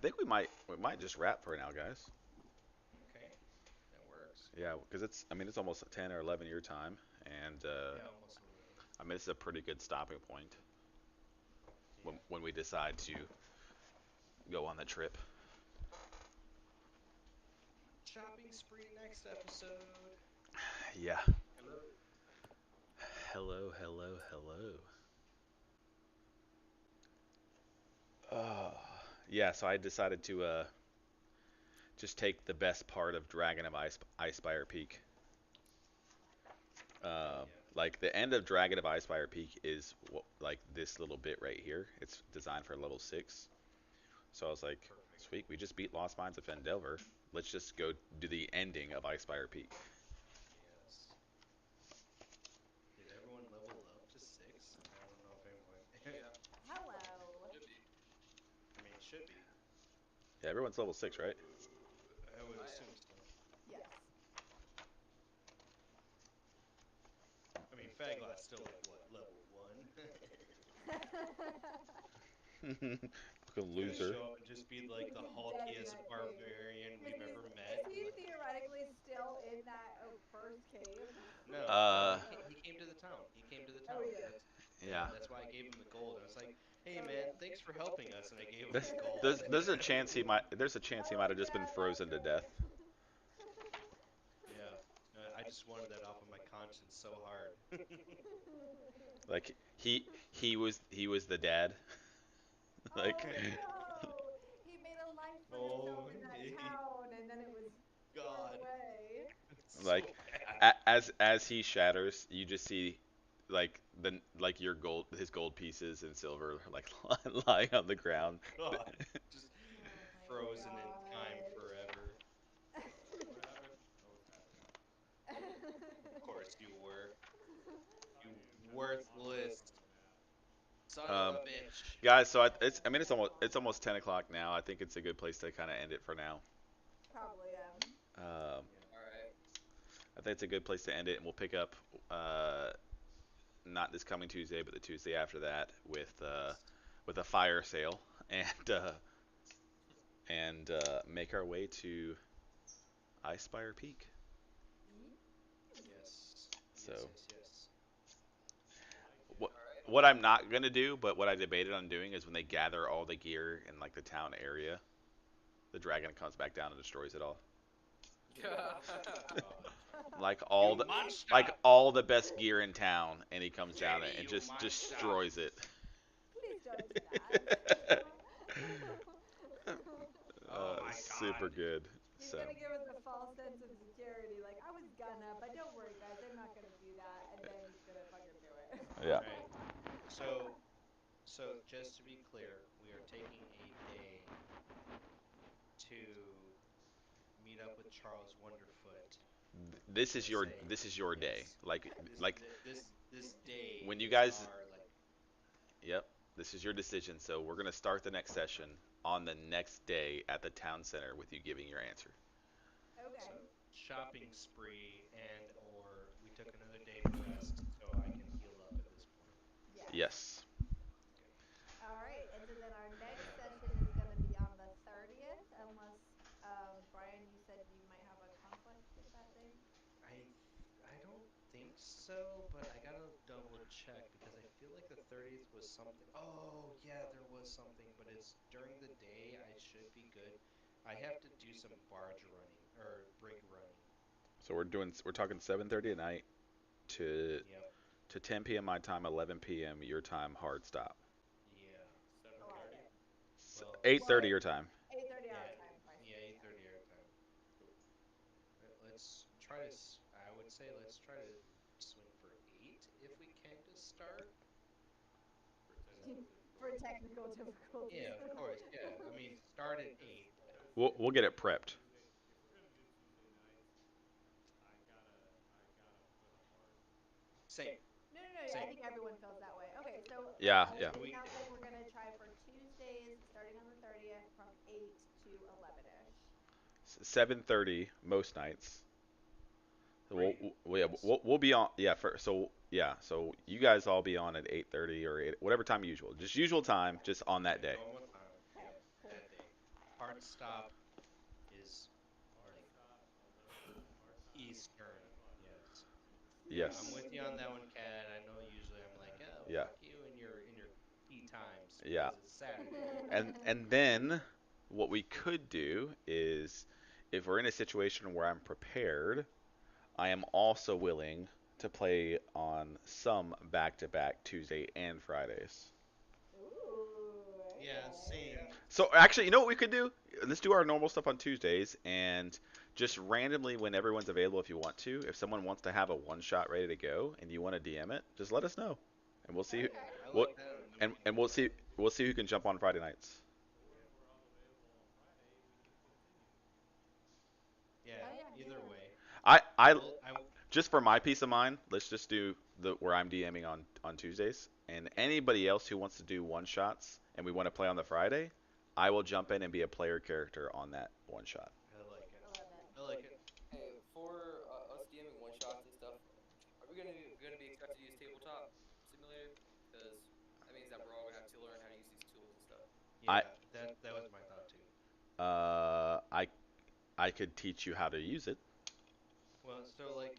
Speaker 1: think we might just wrap for now, guys.
Speaker 2: Okay, that works.
Speaker 1: Yeah, because it's almost a 10 or 11 year time, and
Speaker 2: Yeah, almost 11.
Speaker 1: I mean, it's a pretty good stopping point when
Speaker 2: Yeah.
Speaker 1: when we decide to go on the trip.
Speaker 2: Shopping spree next episode.
Speaker 1: Yeah.
Speaker 2: Hello.
Speaker 1: Hello, hello, hello. Uh, yeah, so I decided to just take the best part of Dragon of Icespire Peak.
Speaker 2: Hell
Speaker 1: Uh,
Speaker 2: yeah.
Speaker 1: like the end of Dragon of Icespire Peak is like this little bit right here. It's designed for level 6. So I was like,
Speaker 2: Perfect.
Speaker 1: sweet, we just beat Lost Mines of Fendelver. Let's just go do the ending of Icespire Peak.
Speaker 2: Yes. Did everyone level up to 6? I don't know if anyone.
Speaker 4: Yeah,
Speaker 3: Hello.
Speaker 4: should be.
Speaker 2: I mean, it should be.
Speaker 1: Yeah, everyone's level 6, right?
Speaker 2: I would
Speaker 4: I am.
Speaker 2: assume so.
Speaker 3: Yes.
Speaker 2: I mean, Faglot's still like what, level 1?
Speaker 1: Fucking
Speaker 2: He's gonna
Speaker 1: loser.
Speaker 2: show up and just be like the
Speaker 3: He's dead in
Speaker 2: hulkiest
Speaker 3: that cave.
Speaker 2: barbarian
Speaker 3: Is
Speaker 2: we've
Speaker 3: he,
Speaker 2: ever met.
Speaker 3: is he theoretically still in that first cave?
Speaker 2: No,
Speaker 1: Uh,
Speaker 2: he came to the town. He came to the
Speaker 3: Oh, he
Speaker 2: town.
Speaker 3: did.
Speaker 2: That's
Speaker 1: yeah.
Speaker 2: yeah. That's why I gave him the gold. I was like, "Hey
Speaker 3: Oh,
Speaker 2: man,
Speaker 3: yeah.
Speaker 2: thanks for helping us," and I gave him
Speaker 1: There's,
Speaker 2: the gold.
Speaker 1: there's a chance he
Speaker 3: Oh,
Speaker 1: might have just been
Speaker 3: yeah, that's
Speaker 1: frozen to death.
Speaker 3: right.
Speaker 2: Yeah, I just wanted that off of my conscience so hard.
Speaker 1: Like he was the dad. Like
Speaker 3: Oh no! He made a life for himself
Speaker 2: Oh,
Speaker 3: in that town, and then it was torn
Speaker 2: God,
Speaker 3: away.
Speaker 2: it's
Speaker 1: like
Speaker 2: so bad.
Speaker 1: as he shatters, you just see like your gold his gold pieces and silver like lying on the
Speaker 2: Oh
Speaker 1: ground.
Speaker 2: God, just
Speaker 3: Oh my
Speaker 2: frozen in time
Speaker 3: god.
Speaker 2: forever.
Speaker 5: What happened? I was tapping out.
Speaker 2: Of course you were. You
Speaker 5: Talking to on my phone
Speaker 2: worthless
Speaker 5: on the map.
Speaker 2: son of
Speaker 1: Um,
Speaker 2: a bitch.
Speaker 1: guys, so
Speaker 3: Oh
Speaker 1: I mean it's
Speaker 3: god.
Speaker 1: almost 10 o'clock now. I think it's a good place to kind of end it for now.
Speaker 3: Probably am.
Speaker 1: Um,
Speaker 2: Yeah.
Speaker 4: All right.
Speaker 1: I think it's a good place to end it, and we'll pick up uh, not this coming Tuesday, but the Tuesday after that
Speaker 2: Yes.
Speaker 1: with a fire sale and make our way to Icespire Peak.
Speaker 2: Yes. Yes.
Speaker 1: So
Speaker 2: Yes. Yes.
Speaker 5: I like it.
Speaker 1: what
Speaker 4: All right.
Speaker 1: what I'm not gonna do, but what I debated on doing is when they gather all the gear in like the town area, the dragon comes back down and destroys it all.
Speaker 4: Yeah.
Speaker 2: God.
Speaker 1: Like
Speaker 2: You monster!
Speaker 1: all the best gear in town, and he comes down
Speaker 2: Jamie,
Speaker 1: and
Speaker 2: you
Speaker 1: just
Speaker 2: monster!
Speaker 1: destroys it.
Speaker 3: Please don't do that.
Speaker 2: Oh my
Speaker 1: Super
Speaker 2: God.
Speaker 1: good.
Speaker 3: He's
Speaker 1: So
Speaker 3: gonna give us a false sense of security, like I was gonna, but don't worry, guys, I'm not gonna do that, and then he's gonna fucking do it.
Speaker 1: yeah.
Speaker 2: Right. So, so just to be clear, we are taking a day to meet up with Charles Wonderfoot and say,
Speaker 1: This is your day.
Speaker 2: yes, this
Speaker 1: Like
Speaker 2: this day
Speaker 1: when you
Speaker 2: is
Speaker 1: guys
Speaker 2: our like.
Speaker 1: yep, this is your decision. So we're gonna start the next session on the next day at the town center with you giving your answer.
Speaker 3: Okay.
Speaker 2: So shopping spree and or we took another day to rest so I can heal up at this point.
Speaker 3: Yes.
Speaker 1: Yes.
Speaker 2: Okay.
Speaker 3: All right, and so then our next session is gonna be on the 30th, unless Brian, you said you might have a conflict with that day.
Speaker 2: I don't think so, but I gotta double check because I feel like the 30th was something. Oh, yeah, there was something, but it's during the day. I should be good. I have to do some barge running or brig running.
Speaker 1: So we're talking 7:30 at night to
Speaker 2: Yep.
Speaker 1: 10 p.m. my time, 11 p.m. your time, hard stop.
Speaker 2: Yeah.
Speaker 3: I like
Speaker 2: Okay.
Speaker 3: it.
Speaker 2: Well,
Speaker 1: 8:30
Speaker 3: Well,
Speaker 1: your time.
Speaker 3: 8:30 our
Speaker 2: yeah,
Speaker 3: time,
Speaker 2: yeah,
Speaker 3: Pacific time.
Speaker 2: 8:30 our time. Let's try to. I would say let's try to swing for 8 if we can to start.
Speaker 5: For technical
Speaker 3: For
Speaker 5: difficulties.
Speaker 3: technical difficulties.
Speaker 2: Yeah, of course. Yeah, I mean start at 8.
Speaker 5: Because
Speaker 1: We'll get it prepped.
Speaker 5: If we're gonna do Tuesday nights, I gotta put a hard
Speaker 2: Same,
Speaker 3: No, no, no. I
Speaker 2: same.
Speaker 3: think everyone feels that way. Okay, so
Speaker 1: Yeah, yeah.
Speaker 3: it
Speaker 2: So we
Speaker 3: sounds like we're gonna try for Tuesdays starting on the 30th from 8 to 11ish.
Speaker 1: 7:30 most nights.
Speaker 2: great.
Speaker 1: Yeah,
Speaker 2: Yes.
Speaker 1: we'll be on. Yeah, so you guys all be on at 8:30 or 8, whatever time usual. Just usual time,
Speaker 3: Okay.
Speaker 1: just on that
Speaker 2: Yeah,
Speaker 1: day.
Speaker 2: normal time.
Speaker 3: Okay.
Speaker 2: Yep,
Speaker 3: Cool.
Speaker 2: that day. hard stop is
Speaker 5: Hard
Speaker 2: like
Speaker 5: stop 11 our time,
Speaker 2: Eastern.
Speaker 5: 10 o'clock your
Speaker 2: Yes.
Speaker 5: time.
Speaker 2: Yeah, I'm
Speaker 1: Yes.
Speaker 2: with you on that one, Cat. I know usually I'm like, oh,
Speaker 1: Yeah.
Speaker 2: fuck you in your tea times
Speaker 1: Yeah.
Speaker 2: because it's Saturday.
Speaker 1: And then what we could do is if we're in a situation where I'm prepared, I am also willing to play on some back-to-back Tuesday and Fridays.
Speaker 3: Ooh,
Speaker 2: Yeah,
Speaker 3: okay.
Speaker 2: same.
Speaker 1: So actually, you know what we could do? Let's do our normal stuff on Tuesdays and just randomly when everyone's available if you want to. If someone wants to have a one shot ready to go and you want to DM it, just let us know. And we'll see who,
Speaker 3: Okay.
Speaker 2: Yeah, I
Speaker 1: we'll,
Speaker 2: like that, and then we can
Speaker 1: and
Speaker 2: do that.
Speaker 1: we'll see who can jump on Friday nights.
Speaker 5: Or
Speaker 2: Yeah,
Speaker 5: if we're all available on Friday, we can continue.
Speaker 2: yeah.
Speaker 3: Oh yeah,
Speaker 2: Either
Speaker 3: yeah.
Speaker 2: way,
Speaker 1: I
Speaker 2: well,
Speaker 1: just for my peace of mind, let's just do the where I'm DMing on Tuesdays, and
Speaker 2: yeah,
Speaker 1: anybody else who wants to do one shots and we want to play on the Friday, I will jump in and be a player character on that one shot.
Speaker 2: I like it.
Speaker 3: I love it.
Speaker 2: I like it.
Speaker 4: Hey, for us DMing one shots and stuff, are we gonna be expected to use tabletop simulator? Because that means that we're all gonna have to learn how to use these tools and stuff.
Speaker 1: I
Speaker 2: Yeah, that was my thought too.
Speaker 1: uh I I could teach you how to use it.
Speaker 2: Well, so like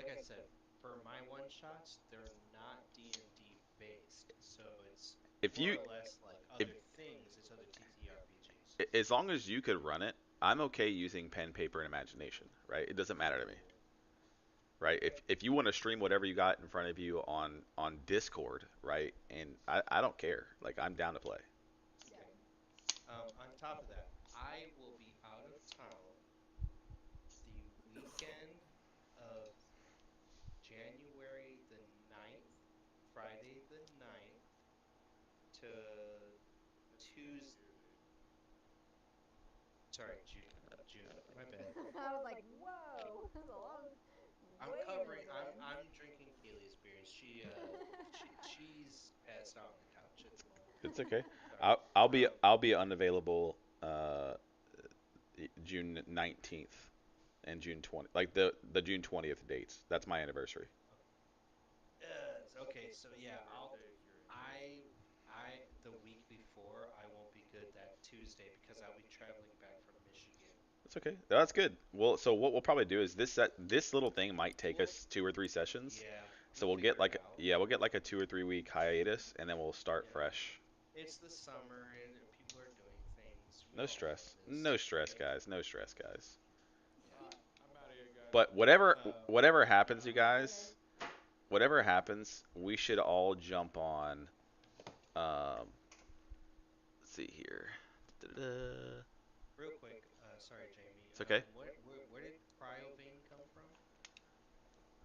Speaker 2: I said, for my one shots, they're not D&D based, so it's
Speaker 1: If
Speaker 2: more
Speaker 1: you
Speaker 2: or less like
Speaker 1: if
Speaker 2: other things. It's other TTRPGs.
Speaker 1: as long as you could run it, I'm okay using pen, paper, and imagination. Right? It doesn't matter to me. Right? If you want to stream whatever you got in front of you on Discord, right? And I don't care. Like I'm down to play.
Speaker 3: Yeah.
Speaker 2: Okay. On top of that, I will be out of town the weekend of January the 9th, Friday the 9th to
Speaker 5: That's next
Speaker 2: Tuesday.
Speaker 5: Tuesday.
Speaker 2: Sorry, June. My bad.
Speaker 3: I was like, whoa, that's a long,
Speaker 2: I'm
Speaker 3: way in
Speaker 2: covering.
Speaker 3: advance.
Speaker 2: I'm drinking Kaylee's beers. She's passed out on the couch at the moment.
Speaker 1: It's okay.
Speaker 2: Sorry.
Speaker 1: I'll be unavailable June 19th and June 20th, like the June 20th dates. That's my anniversary.
Speaker 2: Okay. So yeah,
Speaker 5: What birthdays you're in?
Speaker 2: I the week before I won't be good that Tuesday because I'll be traveling back from Michigan.
Speaker 1: That's okay. That's good. Well, so what we'll probably do is this little thing might take us 2 or 3 sessions.
Speaker 2: Yeah,
Speaker 1: So
Speaker 2: we'll
Speaker 1: we'll
Speaker 2: figure
Speaker 1: get
Speaker 2: it
Speaker 1: like
Speaker 2: out.
Speaker 1: yeah, we'll get like a 2 or 3 week hiatus, and then we'll start
Speaker 2: Yeah.
Speaker 1: fresh.
Speaker 2: It's the summer and people are doing things. We
Speaker 1: No
Speaker 2: all know
Speaker 1: stress.
Speaker 2: this,
Speaker 1: No stress,
Speaker 2: right?
Speaker 1: guys. No stress, guys.
Speaker 5: All right, I'm out of here, guys.
Speaker 1: But whatever
Speaker 5: Peace
Speaker 1: happens, you
Speaker 5: out.
Speaker 1: guys, whatever happens, we should all jump on. Let's see here. Da-da-da.
Speaker 2: Real quick, sorry, Jamie.
Speaker 1: It's okay.
Speaker 2: Where did Cryovane come from?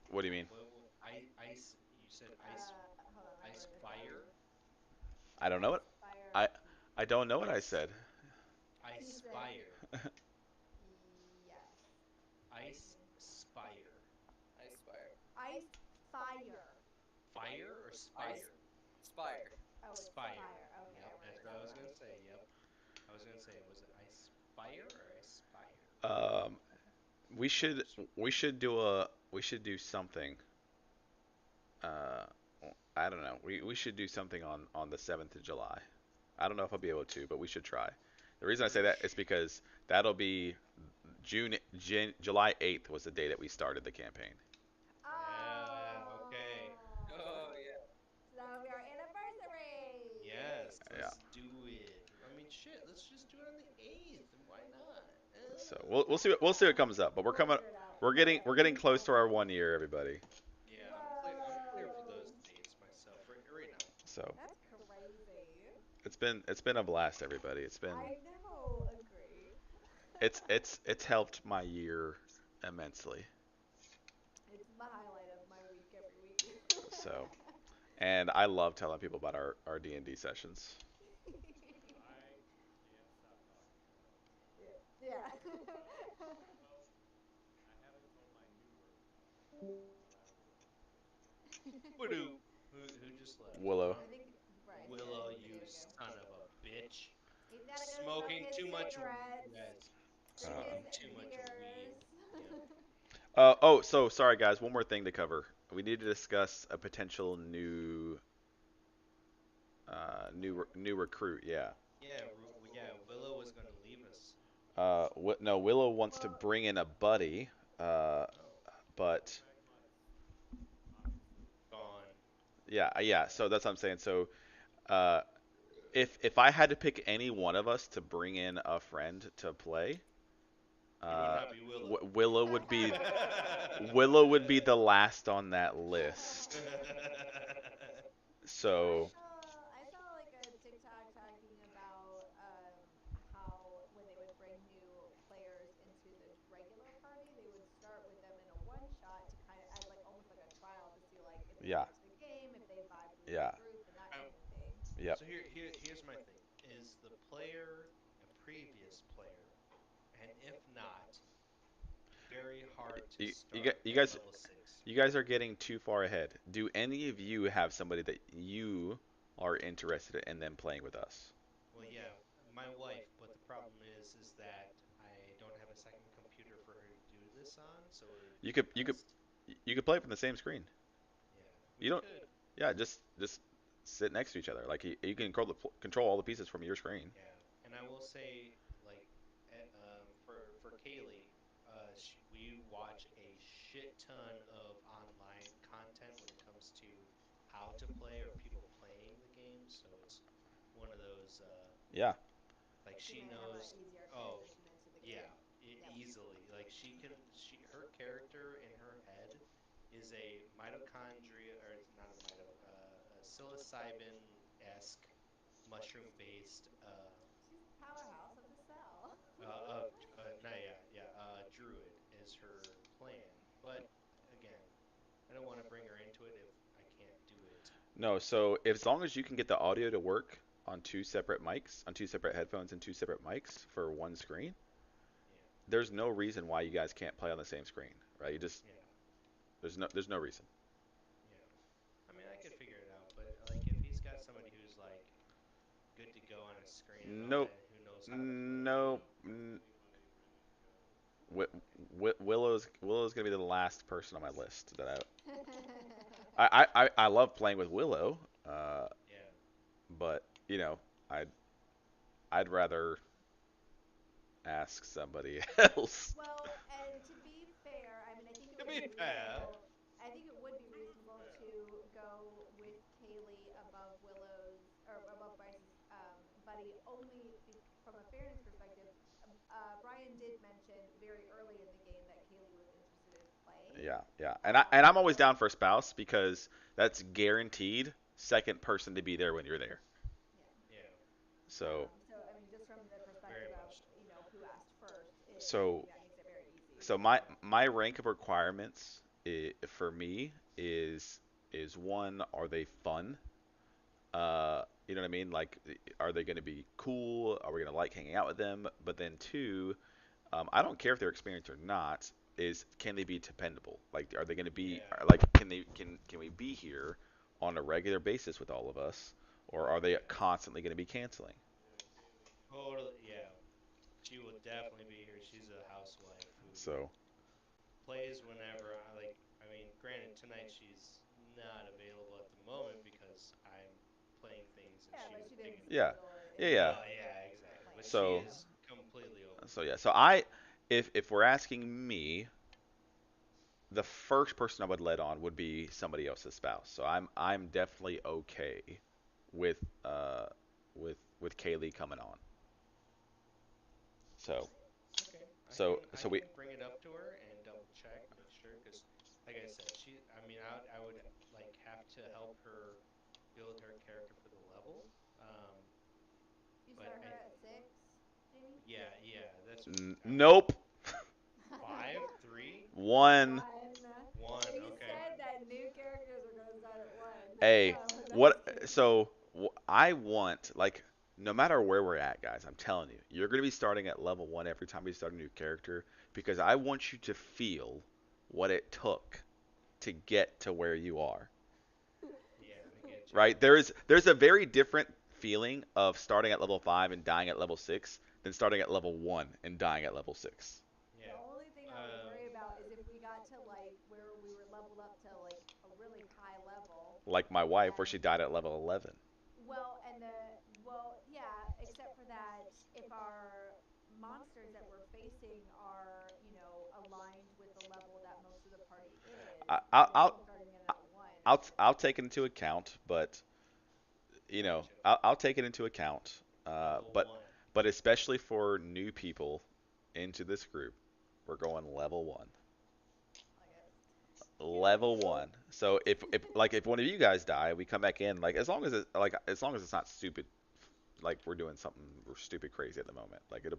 Speaker 1: What do you mean?
Speaker 2: What ice? You said
Speaker 3: Hold on, I
Speaker 2: ice
Speaker 3: wrote this down.
Speaker 2: fire,
Speaker 1: I don't know what
Speaker 3: Icefire
Speaker 1: I
Speaker 3: Peak.
Speaker 1: I don't know what I
Speaker 2: ice
Speaker 1: said.
Speaker 3: He
Speaker 2: ice
Speaker 3: said
Speaker 2: fire,
Speaker 3: yes.
Speaker 2: ice spire,
Speaker 4: I spire.
Speaker 3: Ice fire.
Speaker 2: fire or
Speaker 4: Ice
Speaker 2: spire?
Speaker 4: spire.
Speaker 3: Oh, it's
Speaker 2: Spire.
Speaker 3: fire. Okay, I
Speaker 2: Yep,
Speaker 3: wrote
Speaker 2: that's
Speaker 3: it
Speaker 2: what I
Speaker 3: down
Speaker 2: was
Speaker 3: wrong.
Speaker 2: gonna say. Yep, I was gonna say, was it ice fire or ice spire?
Speaker 1: Um, we
Speaker 2: I
Speaker 1: should
Speaker 2: just
Speaker 1: we should do something. Uh, I don't know. We should do something on the 7th of July. I don't know if I'll be able to, but we should try. The reason I say
Speaker 2: we
Speaker 1: that is because that'll be July 8th was the day that we started the campaign.
Speaker 2: Yeah. Okay.
Speaker 4: Oh
Speaker 3: Oh.
Speaker 4: yeah.
Speaker 3: So that would be our anniversary.
Speaker 2: Yes,
Speaker 1: Yeah.
Speaker 2: let's do it. I mean, shit, let's just do it on the 8th, and why not?
Speaker 1: So we'll see what comes up. But
Speaker 3: We'll figure it out. Okay.
Speaker 1: we're getting close to our 1 year, everybody.
Speaker 2: Yeah, I'm clear for those
Speaker 3: Whoa.
Speaker 2: dates myself right now.
Speaker 1: So
Speaker 3: That's crazy.
Speaker 1: it's been a blast, everybody.
Speaker 3: I know. Agree.
Speaker 1: It's helped my year immensely.
Speaker 3: It's the highlight of my week every week.
Speaker 1: So and I love telling people about our D&D sessions.
Speaker 5: I can't stop talking about it.
Speaker 3: Yeah.
Speaker 5: Well, I haven't told my new work colleague, but I will.
Speaker 2: Who who just left?
Speaker 1: Willow.
Speaker 3: I think Bryce. Yeah,
Speaker 2: Willow,
Speaker 3: he's
Speaker 2: you
Speaker 3: gonna go.
Speaker 2: son of a bitch.
Speaker 3: He's gotta go smoke
Speaker 2: Smoking
Speaker 3: his
Speaker 2: too much,
Speaker 3: cigarettes
Speaker 2: yes,
Speaker 3: drink his
Speaker 2: smoking too much weed.
Speaker 3: beers.
Speaker 2: Yep.
Speaker 1: Oh, so sorry guys, one more thing to cover. We need to discuss a potential new recruit. Yeah.
Speaker 2: Yeah, yeah. Willow was gonna
Speaker 1: No, Willow wants to
Speaker 3: Well,
Speaker 1: bring in a buddy, uh,
Speaker 5: Oh,
Speaker 1: but
Speaker 5: Magmot's obviously
Speaker 2: Gone.
Speaker 1: yeah, yeah.
Speaker 2: Yeah.
Speaker 1: So that's what I'm saying. So uh, if I had to pick any one of us to bring in a friend to play,
Speaker 2: It would
Speaker 1: uh,
Speaker 2: not be Willow.
Speaker 1: Willow would be the last on that list.
Speaker 3: So I
Speaker 1: So
Speaker 3: saw I saw like a TikTok talking about how when they would bring new players into the regular party, they would start with them in a one shot to kind of as like almost like a trial to see like if they
Speaker 1: yeah,
Speaker 3: liked the game, if they vibed with the
Speaker 1: yeah,
Speaker 3: group and that
Speaker 2: Um,
Speaker 3: kind of thing.
Speaker 1: yep.
Speaker 2: so here's my thing. Is the player a previous player? And if not, very hard to start
Speaker 1: You
Speaker 2: at
Speaker 1: guys
Speaker 2: level 6.
Speaker 1: you guys are getting too far ahead. Do any of you have somebody that you are interested in them playing with us?
Speaker 2: Well, yeah, my wife, but the problem is that I don't have a second computer for her to do this on, so it would
Speaker 1: You
Speaker 2: be
Speaker 1: could you could
Speaker 2: best.
Speaker 1: you could play from the same screen.
Speaker 2: Yeah, we
Speaker 1: You don't.
Speaker 2: could.
Speaker 1: Yeah, just sit next to each other. Like you can control all the pieces from your screen.
Speaker 2: Yeah, and I will say, like, for Kaylee, we watch a shit ton of online content when it comes to how to play or people playing the game. So it's one of those,
Speaker 1: Yeah.
Speaker 2: like,
Speaker 3: She
Speaker 2: she
Speaker 3: may have an
Speaker 2: knows.
Speaker 3: easier
Speaker 2: Oh,
Speaker 3: transition into the
Speaker 2: yeah,
Speaker 3: game. Yep.
Speaker 2: easily. Like her character in her head is a mitochondria, or it's not a a psilocybin esque mushroom based
Speaker 3: She's the powerhouse of the cell.
Speaker 2: of no, yeah, yeah, druid is her plan. But again, I don't want to bring her into it if I can't do it.
Speaker 1: No. So as long as you can get the audio to work on two separate mics, on two separate headphones and two separate mics for one screen,
Speaker 2: Yeah,
Speaker 1: there's no reason why you guys can't play on the same screen, right? You just
Speaker 2: yeah,
Speaker 1: there's no reason.
Speaker 2: yeah. I mean, I could figure it out, but like if he's got somebody who's like good to go on a screen and all
Speaker 1: Nope.
Speaker 2: that, who knows how to play.
Speaker 1: Nope.
Speaker 5: got anybody ready to go.
Speaker 1: Wi-
Speaker 2: Okay.
Speaker 1: Willow's gonna be the last person on my list that I love playing with Willow,
Speaker 2: Yeah.
Speaker 1: but you know I'd rather ask somebody else.
Speaker 3: Well, and to be fair, I mean, I think it
Speaker 2: To
Speaker 3: would
Speaker 2: be
Speaker 3: be
Speaker 2: fair.
Speaker 3: reasonable. I think it would be reasonable to go with Kaylee above Willow's or above Bryce's buddy, only from a fairness perspective. Brian did mention very early in the game that Kaylee was interested in playing.
Speaker 1: Yeah, yeah, and I'm always
Speaker 3: So
Speaker 1: down for a spouse because that's guaranteed second person to be there when you're there.
Speaker 3: yeah.
Speaker 2: Yeah.
Speaker 1: So
Speaker 3: So I mean, just from the
Speaker 2: Very
Speaker 3: perspective of
Speaker 2: much so.
Speaker 3: who asked first, I
Speaker 1: so
Speaker 3: think that makes it very easy.
Speaker 1: so my rank of requirements for me is one, are they fun? You know what I mean? Like, are they going to be cool? Are we going to like hanging out with them? But then two, I don't care if they're experienced or not. Is can they be dependable? Like, are they going to be
Speaker 2: Yeah.
Speaker 1: like can we be here on a regular basis with all of us, or are they
Speaker 2: Yeah.
Speaker 1: constantly going to be canceling?
Speaker 5: Yeah, Kaylee can be
Speaker 2: Totally. Yeah.
Speaker 5: dependable.
Speaker 2: She will definitely be here. She's a housewife who
Speaker 1: So
Speaker 2: plays whenever I like. I mean, granted, tonight she's not available at the moment because I'm playing things and
Speaker 3: Yeah, but
Speaker 2: she's
Speaker 3: she didn't
Speaker 2: taking.
Speaker 1: yeah,
Speaker 3: schedule it
Speaker 1: yeah,
Speaker 3: in
Speaker 1: yeah.
Speaker 2: No,
Speaker 3: advance of
Speaker 2: yeah, exactly. But
Speaker 3: playing.
Speaker 2: she
Speaker 1: So
Speaker 2: is completely open.
Speaker 1: so if we're asking me, the first person I would let on would be somebody else's spouse. So I'm definitely okay with with Kaylee coming on. So
Speaker 2: Okay, I
Speaker 1: so we
Speaker 2: can bring it up to her and double check, make sure, because like I said, she. I mean, I would like have to help her build her character for the level. Um,
Speaker 3: You
Speaker 2: but
Speaker 3: start her at 6, Jamie?
Speaker 2: yeah, yeah, that's what
Speaker 1: nope.
Speaker 2: 5, 3,
Speaker 1: One.
Speaker 3: One.
Speaker 2: one.
Speaker 3: He
Speaker 2: Okay.
Speaker 3: said that new characters are going to start at 1.
Speaker 1: Hey,
Speaker 3: So that's
Speaker 1: what?
Speaker 3: good.
Speaker 1: So I want like no matter where we're at, guys. I'm telling you, you're gonna be starting at level one every time you start a new character because I want you to feel what it took to get to where you are.
Speaker 2: Yeah, I get you.
Speaker 1: Right? There's a very different feeling of starting at level 5 and dying at level 6 than starting at level 1 and dying at level 6.
Speaker 3: The
Speaker 2: Yeah.
Speaker 3: only thing I would
Speaker 2: Um.
Speaker 3: worry about is if we got to like where we were leveled up to like a really high level
Speaker 1: Like my wife where
Speaker 3: and
Speaker 1: she died at level 11.
Speaker 3: well, and the well, yeah, except for that if our monsters that we're
Speaker 1: I,
Speaker 3: it's
Speaker 1: I'll,
Speaker 3: people
Speaker 1: I'll,
Speaker 3: starting in at one.
Speaker 1: I'll take it into account, but
Speaker 2: Gotcha.
Speaker 1: I'll take it into account.
Speaker 2: Level
Speaker 1: But
Speaker 2: one.
Speaker 1: especially for new people into this group, we're going level one.
Speaker 3: August.
Speaker 1: Level
Speaker 3: Pew
Speaker 1: one. So if one of you guys die, we come back in like as long as it's not stupid, like we're doing something stupid crazy at the moment. Like it'll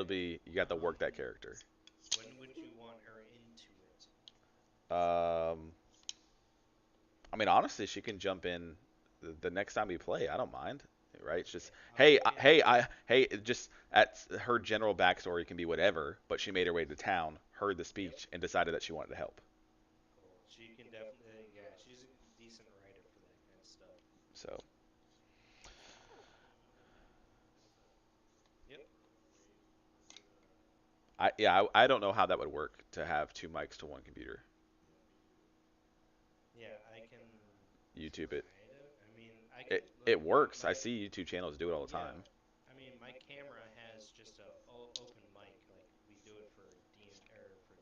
Speaker 1: be you got to work that character.
Speaker 2: When would you want her into it?
Speaker 1: Um, I mean honestly, she can jump in the next time we play. I don't mind. Right? It's just
Speaker 2: Okay, I'll bring it.
Speaker 1: hey, just at her general backstory can be whatever, but she made her way to town, heard the
Speaker 2: Yep.
Speaker 1: speech, and decided that she wanted to help.
Speaker 2: Cool. She can definitely, yeah, she's a decent writer for that kind of stuff.
Speaker 1: So
Speaker 2: Yep.
Speaker 1: I don't know how that would work to have two mics to one computer.
Speaker 2: Yeah, I can
Speaker 1: YouTube it.
Speaker 2: kind of. I mean, I can
Speaker 1: It
Speaker 2: look.
Speaker 1: works. I
Speaker 2: My
Speaker 1: see YouTube channels do it all the
Speaker 2: yeah.
Speaker 1: time.
Speaker 2: I mean, my camera has just a open mic, like we do it for D and or for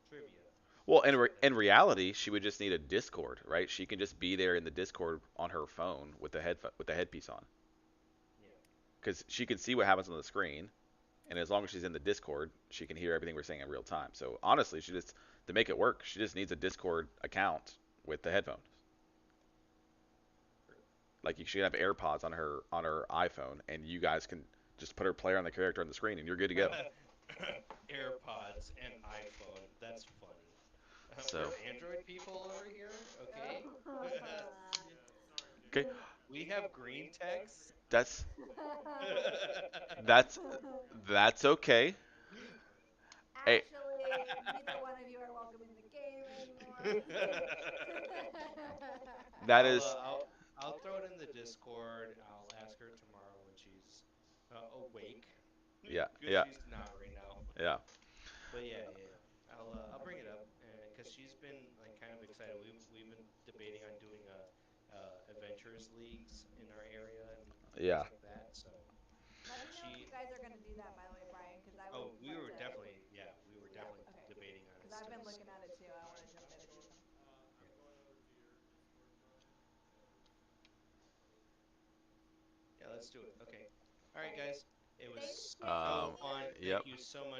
Speaker 2: trivia.
Speaker 1: Well,
Speaker 2: So
Speaker 1: in
Speaker 2: that's
Speaker 1: reality, she would just need a Discord, right? She can just be there in the Discord on her phone with the headpiece on,
Speaker 2: yeah.
Speaker 1: because she can see what happens on the screen, and as long as she's in the Discord, she can hear everything we're saying in real time. So honestly, she just to make it work, she just needs a Discord account with the headphones. Like she should have AirPods on her iPhone, and you guys can just put her player on the character on the screen, and you're good to go.
Speaker 2: AirPods and iPhone. That's funny.
Speaker 1: So
Speaker 2: We're Android people over here. Okay.
Speaker 1: okay,
Speaker 2: We have green text.
Speaker 1: that's that's that's okay. Hey,
Speaker 3: Actually, neither one of you are welcome in the game anymore.
Speaker 1: that
Speaker 2: I'll
Speaker 1: is
Speaker 2: uh, I'll I'll throw it in the Discord. I'll ask her tomorrow when she's awake,
Speaker 1: yeah,
Speaker 2: because
Speaker 1: yeah,
Speaker 2: she's not right now.
Speaker 1: yeah,
Speaker 2: But yeah, yeah, I'll bring it up, because she's been like kind of excited. We've been debating on doing adventurous leagues in our area and things
Speaker 1: yeah.
Speaker 2: like that. So
Speaker 3: Let me know if you
Speaker 2: she,
Speaker 3: guys are going to do that, by the way, Brian, because I would
Speaker 2: oh, we
Speaker 3: like
Speaker 2: were
Speaker 3: to.
Speaker 2: definitely, yeah, we were
Speaker 3: Yeah,
Speaker 2: definitely
Speaker 3: okay.
Speaker 2: debating on
Speaker 3: Because
Speaker 2: it
Speaker 3: I've been
Speaker 2: still.
Speaker 3: looking
Speaker 2: So
Speaker 3: at it too. I want to jump in and do some.
Speaker 2: yeah, yeah, let's do it. Okay, all right, guys. It
Speaker 3: Thanks,
Speaker 2: was so
Speaker 1: Um,
Speaker 3: Jamie.
Speaker 2: fun.
Speaker 1: yep.
Speaker 2: Thank you so much.